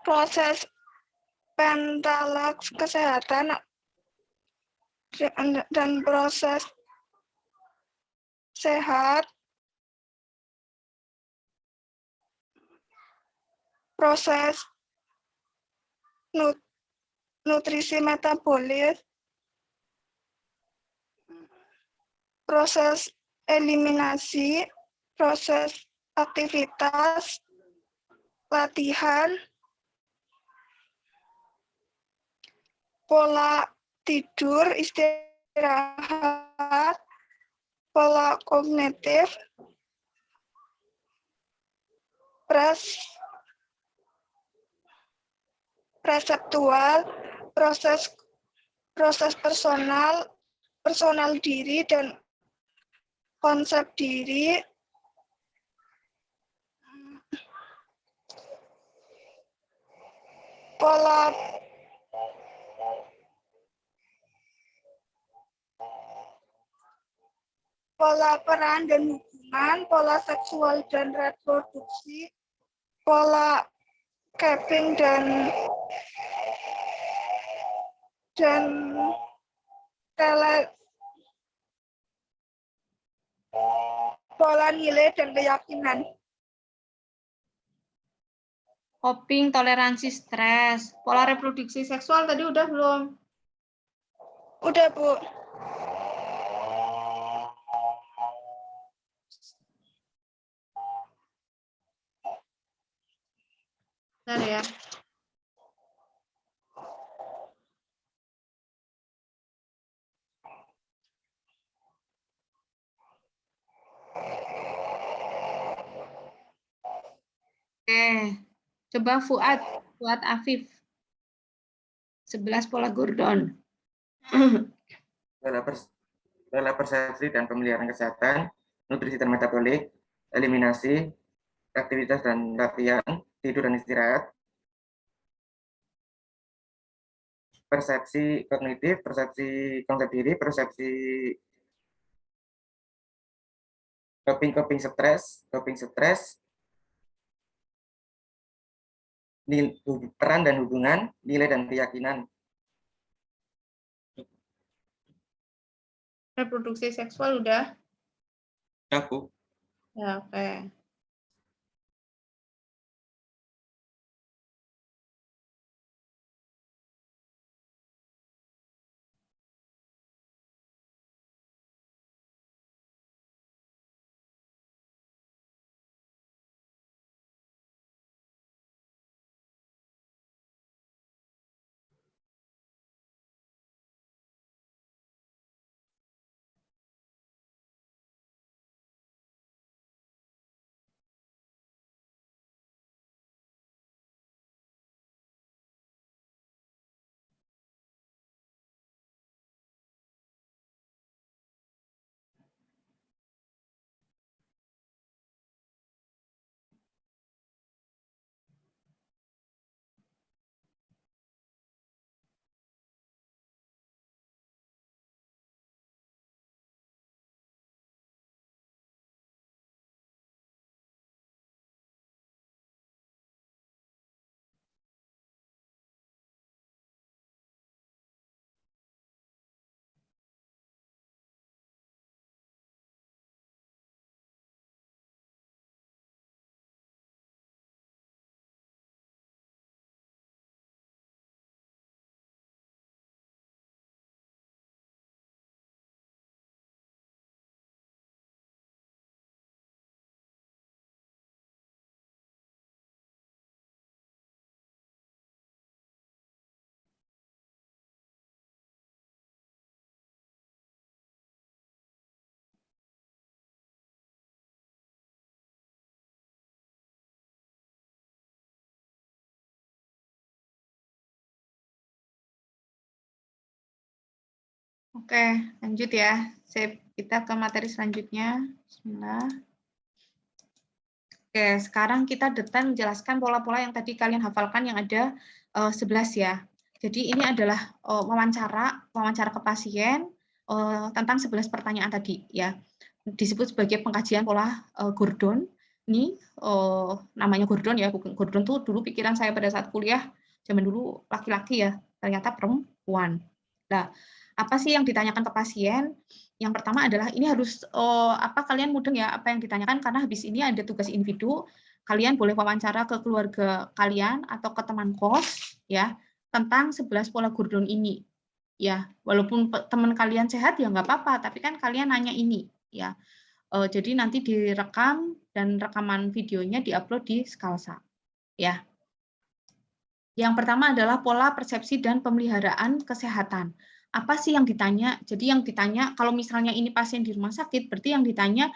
Proses pentalaks kesehatan dan proses sehat, proses nutrisi metabolis, proses eliminasi, proses aktivitas, latihan, pola tidur, istirahat, pola kognitif, perseptual, proses personal diri dan konsep diri, pola peran dan hubungan, pola seksual dan reproduksi, pola capping dan pola nilai dan keyakinan. Coping, toleransi stres, pola reproduksi seksual tadi udah belum? Udah, Bu. Bentar ya. Oke, coba Fuad Afif. 11 pola Gordon. Pola persepsi dan pemeliharaan kesehatan, nutrisi dan metabolik, eliminasi, aktivitas dan latihan, tidur dan istirahat, persepsi kognitif, persepsi konsep diri, persepsi coping stres, peran dan hubungan, nilai dan keyakinan. Reproduksi seksual udah? Ya, Bu. Ya, oke. Oke, lanjut ya. Sip, kita ke materi selanjutnya. Bismillah. Oke, sekarang kita detail menjelaskan pola-pola yang tadi kalian hafalkan yang ada 11 ya. Jadi ini adalah wawancara ke pasien tentang 11 pertanyaan tadi ya. Disebut sebagai pengkajian pola Gordon. Ini namanya Gordon ya, bukan Gordon tuh dulu pikiran saya pada saat kuliah zaman dulu laki-laki ya, ternyata perempuan. Nah, apa sih yang ditanyakan ke pasien? Yang pertama adalah ini harus kalian mudeng ya apa yang ditanyakan, karena habis ini ada tugas individu. Kalian boleh wawancara ke keluarga kalian atau ke teman kos ya tentang 11 pola Gordon ini. Ya, walaupun teman kalian sehat ya nggak apa-apa, tapi kan kalian nanya ini ya. Jadi nanti direkam dan rekaman videonya diupload di Skalsa ya. Yang pertama adalah pola persepsi dan pemeliharaan kesehatan. Apa sih yang ditanya? Jadi yang ditanya, kalau misalnya ini pasien di rumah sakit, berarti yang ditanya,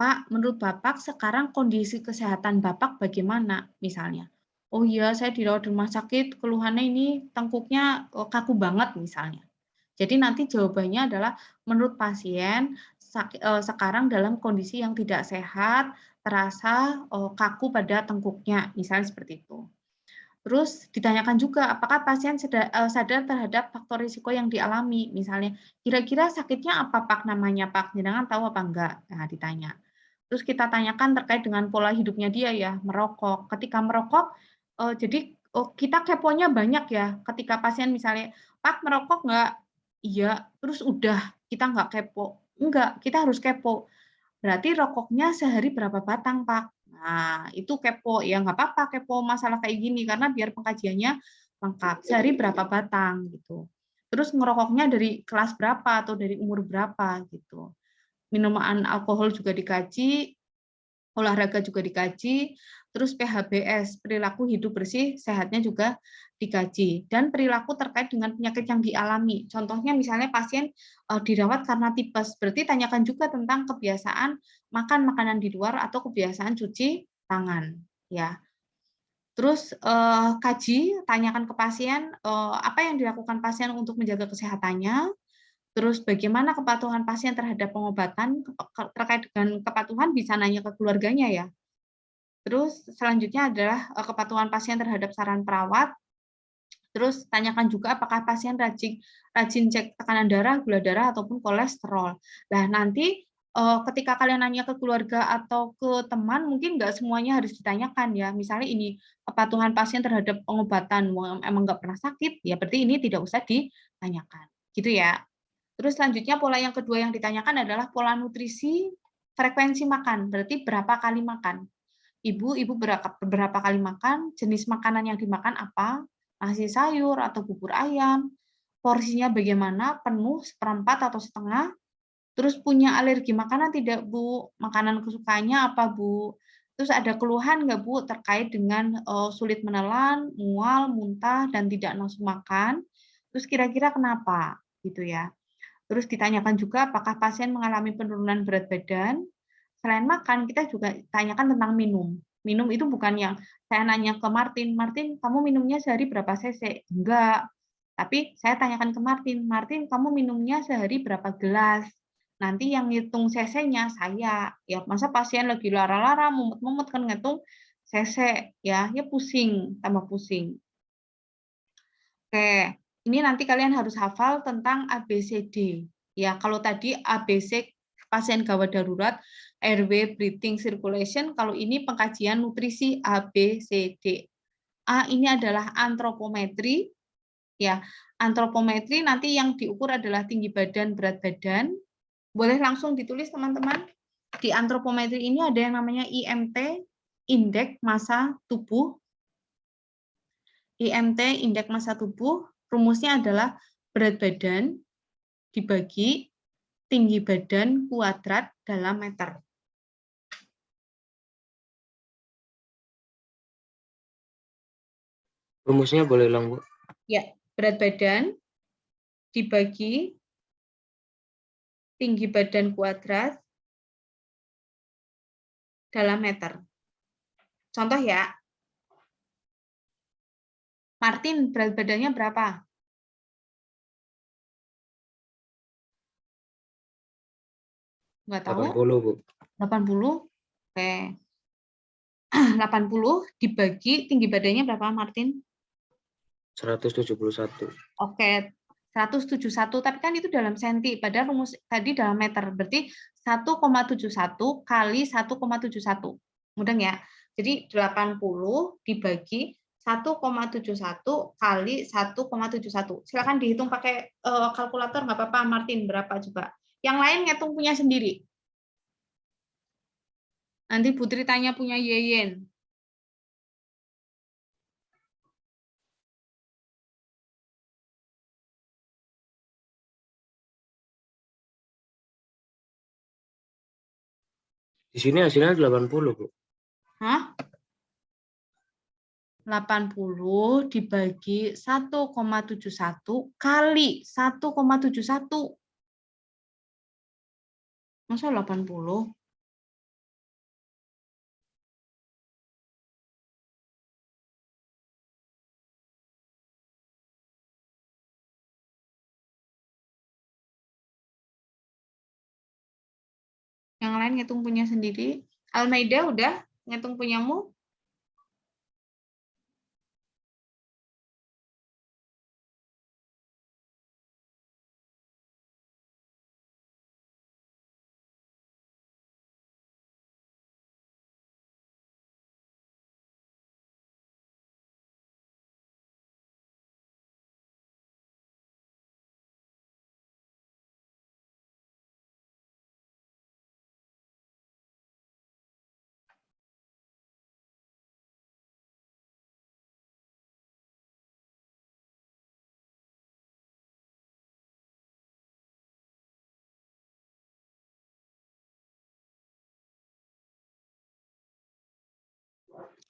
Pak, menurut Bapak sekarang kondisi kesehatan Bapak bagaimana? Misalnya, oh iya saya dirawat di rumah sakit, keluhannya ini tengkuknya kaku banget misalnya. Jadi nanti jawabannya adalah menurut pasien sekarang dalam kondisi yang tidak sehat, terasa kaku pada tengkuknya, misalnya seperti itu. Terus ditanyakan juga apakah pasien sadar terhadap faktor risiko yang dialami, misalnya kira-kira sakitnya apa Pak namanya Pak, jenengan tahu apa enggak? Nah, ditanya. Terus kita tanyakan terkait dengan pola hidupnya dia ya, merokok. Ketika merokok, jadi kita keponya banyak ya. Ketika pasien misalnya, Pak merokok enggak? Iya. Terus udah kita enggak kepo. Enggak, kita harus kepo. Berarti rokoknya sehari berapa batang Pak? Nah, itu kepo. Ya nggak apa-apa kepo masalah kayak gini, karena biar pengkajiannya lengkap. Sehari berapa batang gitu. Terus ngerokoknya dari kelas berapa atau dari umur berapa gitu. Minuman alkohol juga dikaji, olahraga juga dikaji, terus PHBS, perilaku hidup bersih, sehatnya juga dikaji, dan perilaku terkait dengan penyakit yang dialami. Contohnya misalnya pasien dirawat karena tipes, berarti tanyakan juga tentang kebiasaan makan makanan di luar atau kebiasaan cuci tangan. Ya. Terus kaji, tanyakan ke pasien apa yang dilakukan pasien untuk menjaga kesehatannya. Terus bagaimana kepatuhan pasien terhadap pengobatan, terkait dengan kepatuhan bisa nanya ke keluarganya ya. Terus selanjutnya adalah kepatuhan pasien terhadap saran perawat. Terus tanyakan juga apakah pasien rajin cek tekanan darah, gula darah, ataupun kolesterol. Nah nanti ketika kalian nanya ke keluarga atau ke teman, mungkin nggak semuanya harus ditanyakan ya. Misalnya ini kepatuhan pasien terhadap pengobatan, emang nggak pernah sakit, ya berarti ini tidak usah ditanyakan. Gitu ya. Terus selanjutnya pola yang kedua yang ditanyakan adalah pola nutrisi, frekuensi makan, berarti berapa kali makan. Ibu berapa kali makan, jenis makanan yang dimakan apa, nasi sayur atau bubur ayam, porsinya bagaimana, penuh, seperempat atau setengah, terus punya alergi makanan tidak Bu, makanan kesukaannya apa Bu, terus ada keluhan nggak Bu terkait dengan sulit menelan, mual, muntah, dan tidak nafsu makan, terus kira-kira kenapa, gitu ya. Terus ditanyakan juga apakah pasien mengalami penurunan berat badan. Selain makan, kita juga tanyakan tentang minum. Minum itu bukan yang saya nanya ke Martin, Martin kamu minumnya sehari berapa cc? Enggak. Tapi saya tanyakan ke Martin, Martin kamu minumnya sehari berapa gelas? Nanti yang ngitung cc-nya saya. Ya masa pasien lagi lara-lara, mumut-mumut kan ngitung cc, ya pusing, tambah pusing. Oke. Ini nanti kalian harus hafal tentang ABCD. Ya, kalau tadi ABC pasien gawat darurat, airway, breathing, circulation, kalau ini pengkajian nutrisi ABCD. A ini adalah antropometri. Ya, antropometri nanti yang diukur adalah tinggi badan, berat badan. Boleh langsung ditulis teman-teman. Di antropometri ini ada yang namanya IMT, indeks massa tubuh. IMT, indeks massa tubuh, rumusnya adalah berat badan dibagi tinggi badan kuadrat dalam meter. Rumusnya boleh ulang, Bu? Ya, berat badan dibagi tinggi badan kuadrat dalam meter. Contoh ya. Martin, berat badannya berapa? Nggak tahu? 80, Bu. 80? Oke. 80 dibagi tinggi badannya berapa, Martin? 171. Oke, 171, tapi kan itu dalam senti, padahal rumus tadi dalam meter, berarti 1,71 kali 1,71. Mudah ya? Jadi 80 dibagi 1,71 kali 1,71. Silakan dihitung pakai kalkulator, nggak apa-apa, Martin, berapa coba? Yang lain ngitung punya sendiri. Nanti Putri tanya punya Yeyen. Di sini hasilnya 80, Bu. Hah? 80 dibagi 1,71 kali 1,71. Masa 80? Yang lain ngitung punya sendiri. Almeida udah ngitung punyamu?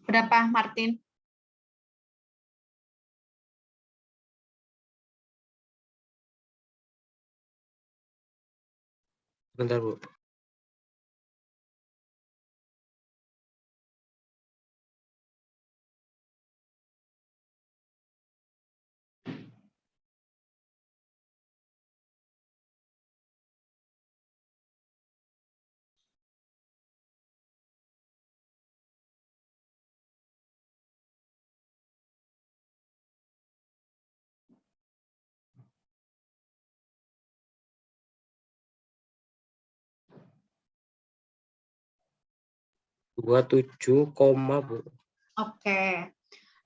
Berapa, Martin? Bentar, Bu. Dua 27, Bu. Oke.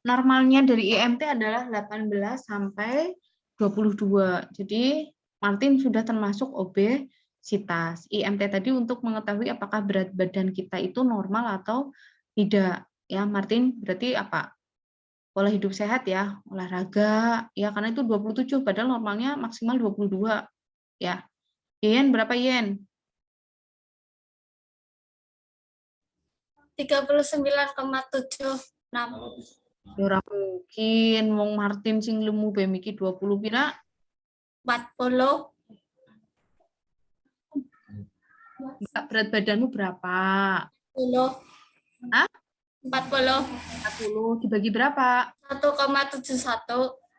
Normalnya dari IMT adalah 18 sampai 22. Jadi Martin sudah termasuk obesitas. IMT tadi untuk mengetahui apakah berat badan kita itu normal atau tidak. Ya, Martin berarti apa? Pola hidup sehat ya, olahraga, ya karena itu 27, padahal normalnya maksimal 22. Ya. Yen berapa Yen? 39,76. Ora mungkin wong Martin sing lemu bae miki 20 pira? 40. Enggak, berat badanmu berapa? 40. Hah? 40. 40 dibagi berapa? 1,71.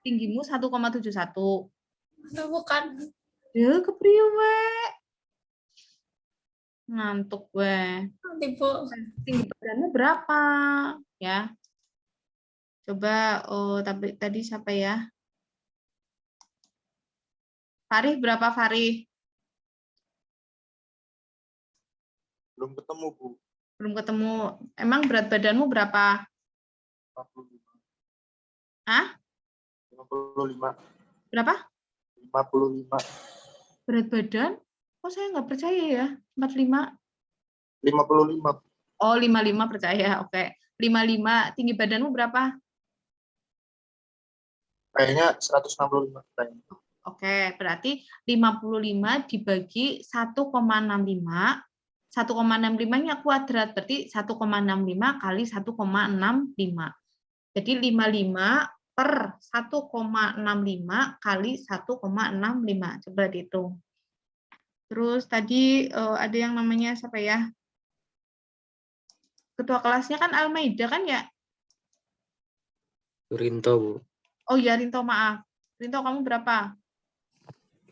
Tinggimu 1,71. Bukan. Ya, kepriye we? Ngantuk we. Ibu. Tinggi badanmu berapa? Ya. Coba tadi siapa ya? Farih berapa Farih? Belum ketemu, Bu. Belum ketemu. Emang berat badanmu berapa? 45. Hah? 55. Berapa? 55. Berat badan? Kok saya nggak percaya ya? 45? 55. Oh, 55 percaya. Oke. 55. Tinggi badanmu berapa? Kayaknya 165. Kayaknya. Oke, berarti 55 dibagi 1,65. 1,65-nya kuadrat, berarti 1,65 kali 1,65. Jadi 55 per 1,65 kali 1,65. Coba dihitung. Terus tadi ada yang namanya siapa ya? Ketua kelasnya kan Almeida kan ya? Rinto, Bu. Oh iya, Rinto, maaf. Rinto, kamu berapa?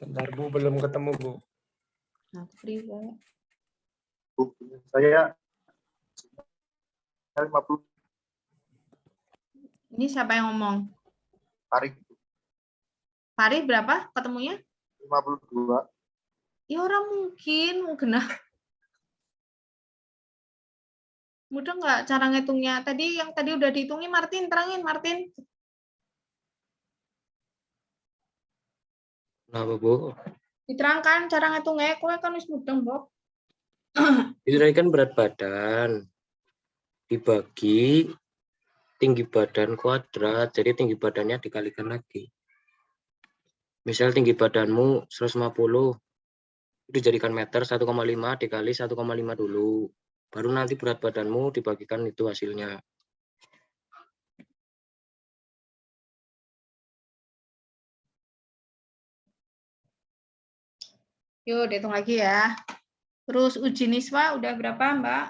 Bentar, Bu, belum ketemu, Bu. Nah, Bu, saya 50. Ini siapa yang ngomong? Fahri. Fahri berapa ketemunya? 52. Ya orang mungkin genah. Mudah nggak cara ngitungnya? Tadi yang tadi udah dihitungi Martin, terangin Martin. Kenapa, Bu? Diterangkan cara ngitungnya, kowe kan wis mudeng, Bob. Itu tadi kan berat badan dibagi tinggi badan kuadrat, jadi tinggi badannya dikalikan lagi. Misal tinggi badanmu 150, itu jadikan meter 1,5 dikali 1,5 dulu. Baru nanti berat badanmu dibagikan itu hasilnya. Yuk, dihitung lagi ya. Terus uji niswa udah berapa, Mbak?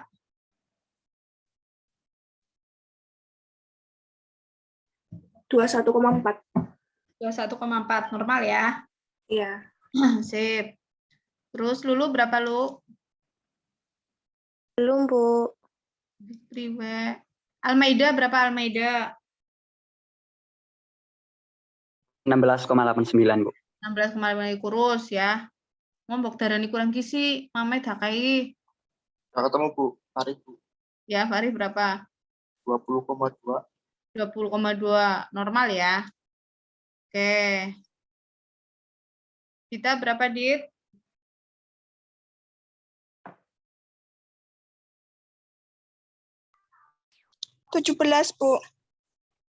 Dua 21,4. 21,4 normal ya? Iya. Sip. Terus Lulu berapa, Lu? Belum, Bu. Priwe. Almeida berapa, Almeida? 16,89, Bu. 16,5 kurus ya. Ngombok darani kurang gizi, Mame dakai. Nggak ketemu, Bu. Fahri, Bu. Ya, Fahri berapa? 20,2. 20,2 normal ya. Oke. Kita berapa, Dit? -17, Bu.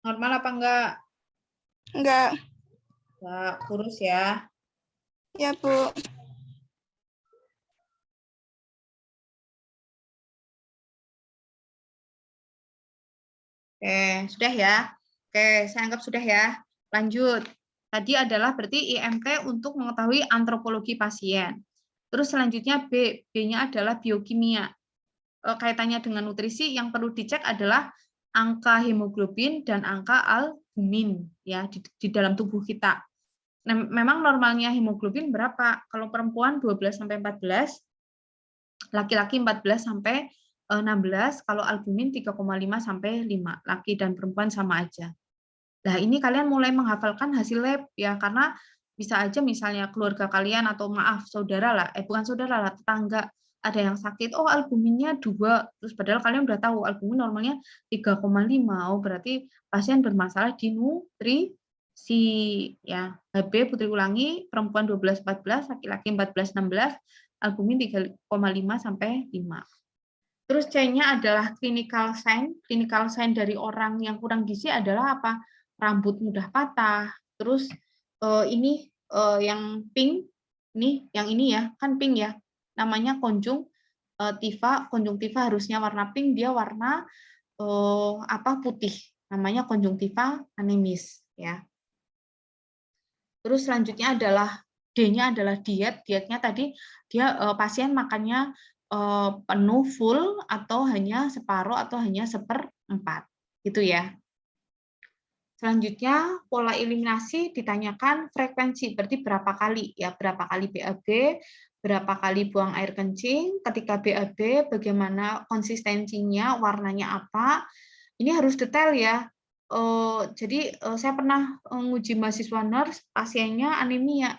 Normal apa enggak? Enggak. Enggak, kurus ya. Ya, Bu. Oke, sudah ya. Oke, saya anggap sudah ya. Lanjut. Tadi adalah berarti IMT untuk mengetahui antropologi pasien. Terus selanjutnya B. B-nya adalah biokimia. Kaitannya dengan nutrisi yang perlu dicek adalah angka hemoglobin dan angka albumin ya di dalam tubuh kita. Memang normalnya hemoglobin berapa? Kalau perempuan 12 sampai 14, laki-laki 14 sampai 16, kalau albumin 3,5 sampai 5. Laki dan perempuan sama aja. Nah, ini kalian mulai menghafalkan hasil lab ya, karena bisa aja misalnya keluarga kalian atau maaf saudara lah, bukan saudara lah, tetangga ada yang sakit, oh albuminnya 2, terus padahal kalian udah tahu albumin normalnya 3,5, oh berarti pasien bermasalah di nutrisi ya. HB Putri ulangi, perempuan 12-14, laki-laki 14-16, albumin 3,5 sampai 5. Terus C-nya adalah clinical sign. Clinical sign dari orang yang kurang gizi adalah apa? Rambut mudah patah. Terus ini yang pink, yang ini ya, kan pink ya. Namanya konjungtiva. Konjungtiva harusnya warna pink, dia warna putih. Namanya konjungtiva anemis ya. Terus selanjutnya adalah D-nya adalah diet. Dietnya tadi dia pasien makannya penuh full atau hanya separuh atau hanya 1/4 gitu ya. Selanjutnya pola eliminasi ditanyakan frekuensi, berarti berapa kali ya, berapa kali BAB, berapa kali buang air kencing, ketika BAB bagaimana konsistensinya, warnanya apa. Ini harus detail ya. Jadi saya pernah nguji mahasiswa nurse, pasiennya anemia.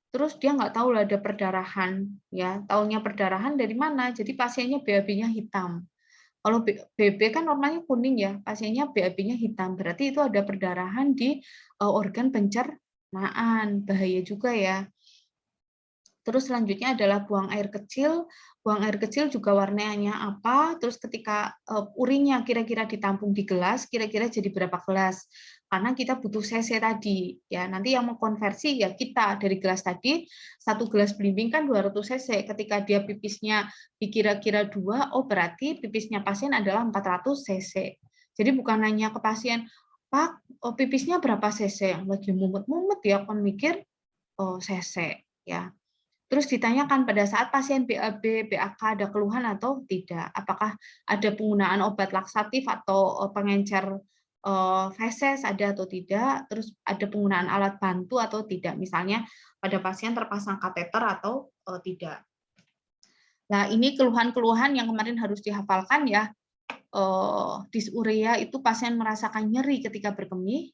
Terus dia nggak tahu lah ada perdarahan, ya. Taunya perdarahan dari mana? Jadi pasiennya BAB-nya hitam. Kalau BB kan normalnya kuning ya, pasiennya BAB-nya hitam. Berarti itu ada perdarahan di organ pencernaan. Bahaya juga ya. Terus selanjutnya adalah buang air kecil. Buang air kecil juga warnanya apa? Terus ketika urinnya kira-kira ditampung di gelas, kira-kira jadi berapa gelas? Karena kita butuh cc tadi ya, nanti yang mengkonversi ya kita dari gelas tadi, 1 gelas belimbing kan 200 cc, ketika dia pipisnya dikira-kira 2, oh berarti pipisnya pasien adalah 400 cc. Jadi bukan hanya ke pasien, Pak, pipisnya berapa cc, yang lagi mumet-mumet ya kon mikir cc ya. Terus ditanyakan pada saat pasien BAB, BAK ada keluhan atau tidak, apakah ada penggunaan obat laksatif atau pengencer feses ada atau tidak, terus ada penggunaan alat bantu atau tidak, misalnya pada pasien terpasang kateter atau tidak. Nah, ini keluhan-keluhan yang kemarin harus dihafalkan ya. Dysuria itu pasien merasakan nyeri ketika berkemih,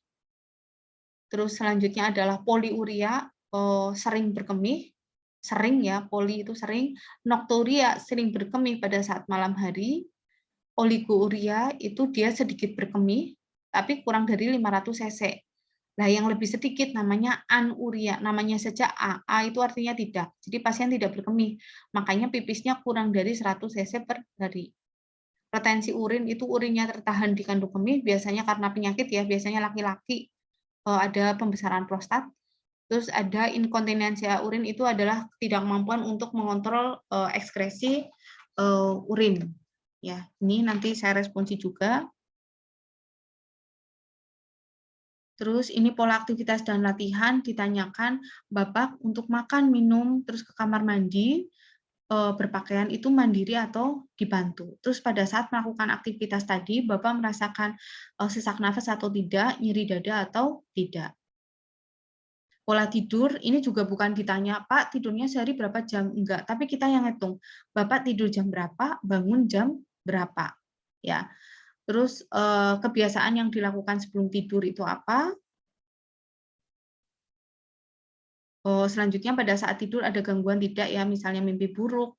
Terus selanjutnya adalah poliuria, sering berkemih, sering ya, poli itu sering. Nocturia sering berkemih pada saat malam hari. Oligouria itu dia sedikit berkemih, tapi kurang dari 500 cc. Nah, yang lebih sedikit namanya anuria, namanya saja A itu artinya tidak. Jadi pasien tidak berkemih, makanya pipisnya kurang dari 100 cc per hari. Retensi urin itu urinnya tertahan di kandung kemih, biasanya karena penyakit ya, biasanya laki-laki ada pembesaran prostat. Terus ada inkontinensia urin, itu adalah ketidakmampuan untuk mengontrol ekskresi urin. Ya, ini nanti saya responsi juga. Terus ini pola aktivitas dan latihan ditanyakan, Bapak untuk makan, minum, terus ke kamar mandi, berpakaian itu mandiri atau dibantu. Terus pada saat melakukan aktivitas tadi, Bapak merasakan sesak nafas atau tidak, nyeri dada atau tidak. Pola tidur, ini juga bukan ditanya, Pak tidurnya sehari berapa jam? Enggak, tapi kita yang ngitung, Bapak tidur jam berapa, bangun jam berapa. Ya. Terus kebiasaan yang dilakukan sebelum tidur itu apa? Selanjutnya pada saat tidur ada gangguan tidak ya, misalnya mimpi buruk.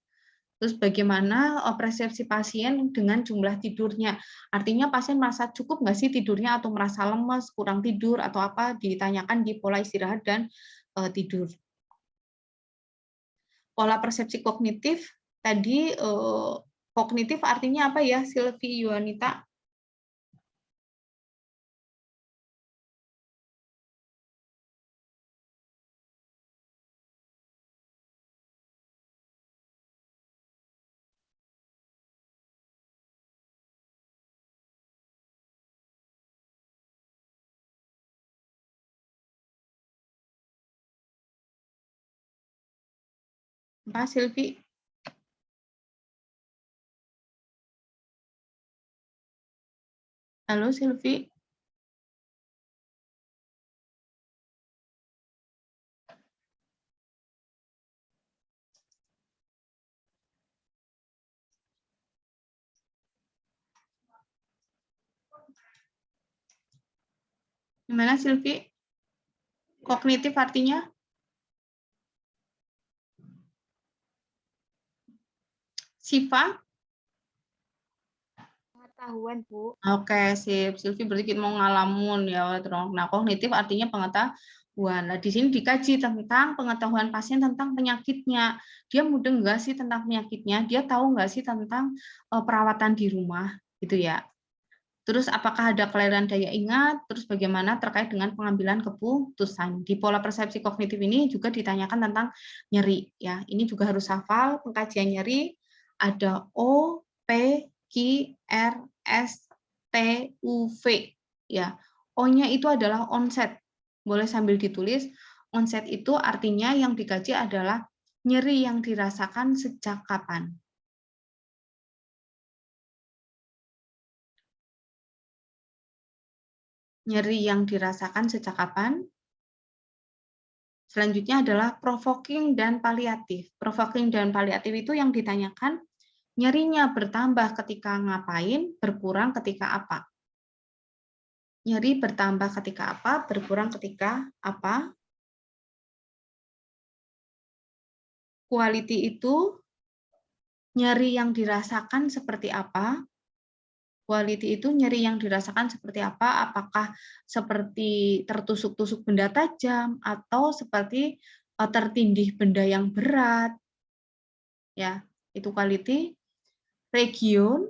Terus bagaimana persepsi pasien dengan jumlah tidurnya? Artinya pasien merasa cukup nggak sih tidurnya atau merasa lemes, kurang tidur atau apa, ditanyakan di pola istirahat dan tidur. Pola persepsi kognitif tadi, kognitif artinya apa ya, Silvi Yuanita? Mbak Silvi? Halo Silvi? Gimana Silvi? Kognitif artinya? Siva? Pengetahuan, Bu. Oke, sip. Silvi berarti kita mau ngalamun ya. Nah, kognitif artinya pengetahuan. Nah, di sini dikaji tentang pengetahuan pasien tentang penyakitnya. Dia mudeng nggak sih tentang penyakitnya? Dia tahu nggak sih tentang perawatan di rumah, gitu ya. Terus apakah ada kelainan daya ingat? Terus bagaimana terkait dengan pengambilan keputusan? Di pola persepsi kognitif ini juga ditanyakan tentang nyeri. Ya, ini juga harus hafal pengkajian nyeri. Ada O, P, Q, R, S, T, U, V. Ya, O-nya itu adalah onset. Boleh sambil ditulis. Onset itu artinya yang dikaji adalah nyeri yang dirasakan sejak kapan. Nyeri yang dirasakan sejak kapan? Selanjutnya adalah provoking dan paliatif. Provoking dan paliatif itu yang ditanyakan, nyerinya bertambah ketika ngapain, berkurang ketika apa? Nyeri bertambah ketika apa, berkurang ketika apa? Quality itu nyeri yang dirasakan seperti apa? Quality itu nyeri yang dirasakan seperti apa? Apakah seperti tertusuk-tusuk benda tajam atau seperti tertindih benda yang berat? Ya, itu quality. Region,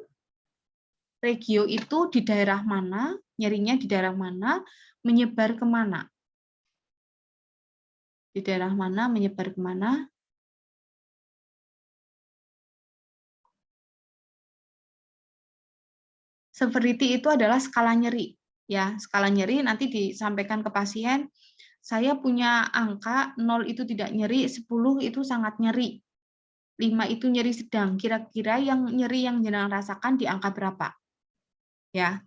regio itu di daerah mana? Nyerinya di daerah mana? Menyebar kemana? Di daerah mana? Menyebar kemana? Severity itu adalah skala nyeri. Ya, skala nyeri nanti disampaikan ke pasien, saya punya angka 0 itu tidak nyeri, 10 itu sangat nyeri. 5 itu nyeri sedang. Kira-kira yang nyeri yang jenengan rasakan di angka berapa? Ya.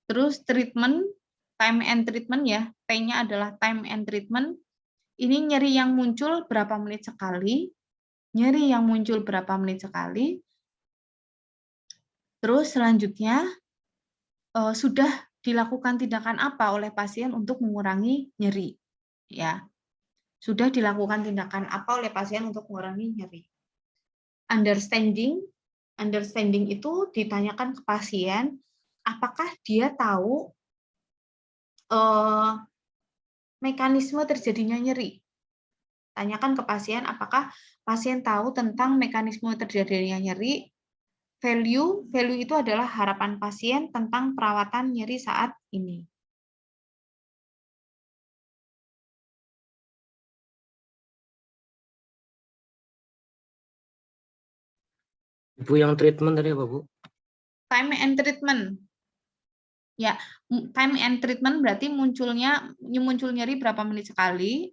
Terus treatment, time and treatment ya. T-nya adalah time and treatment. Ini nyeri yang muncul berapa menit sekali? Nyeri yang muncul berapa menit sekali? Terus selanjutnya sudah dilakukan tindakan apa oleh pasien untuk mengurangi nyeri? Ya, sudah dilakukan tindakan apa oleh pasien untuk mengurangi nyeri? Understanding itu ditanyakan ke pasien, apakah dia tahu mekanisme terjadinya nyeri. Tanyakan ke pasien, apakah pasien tahu tentang mekanisme terjadinya nyeri. Value itu adalah harapan pasien tentang perawatan nyeri saat ini. Ibu yang treatment tadi apa, Bu? Time and treatment. Ya, time and treatment berarti muncul nyeri berapa menit sekali.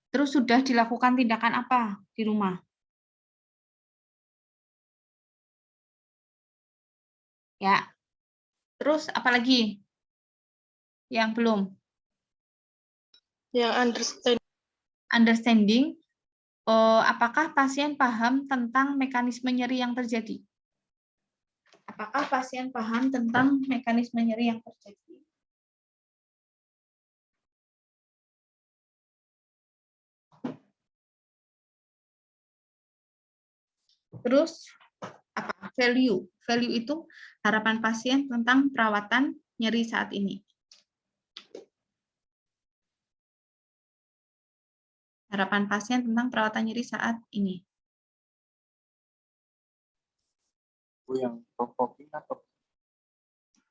Terus sudah dilakukan tindakan apa di rumah? Ya. Terus apalagi yang belum? Yang understanding, apakah pasien paham tentang mekanisme nyeri yang terjadi? Apakah pasien paham tentang mekanisme nyeri yang terjadi? Terus apa? Value itu harapan pasien tentang perawatan nyeri saat ini. Harapan pasien tentang perawatan nyeri saat ini. Yang provoking atau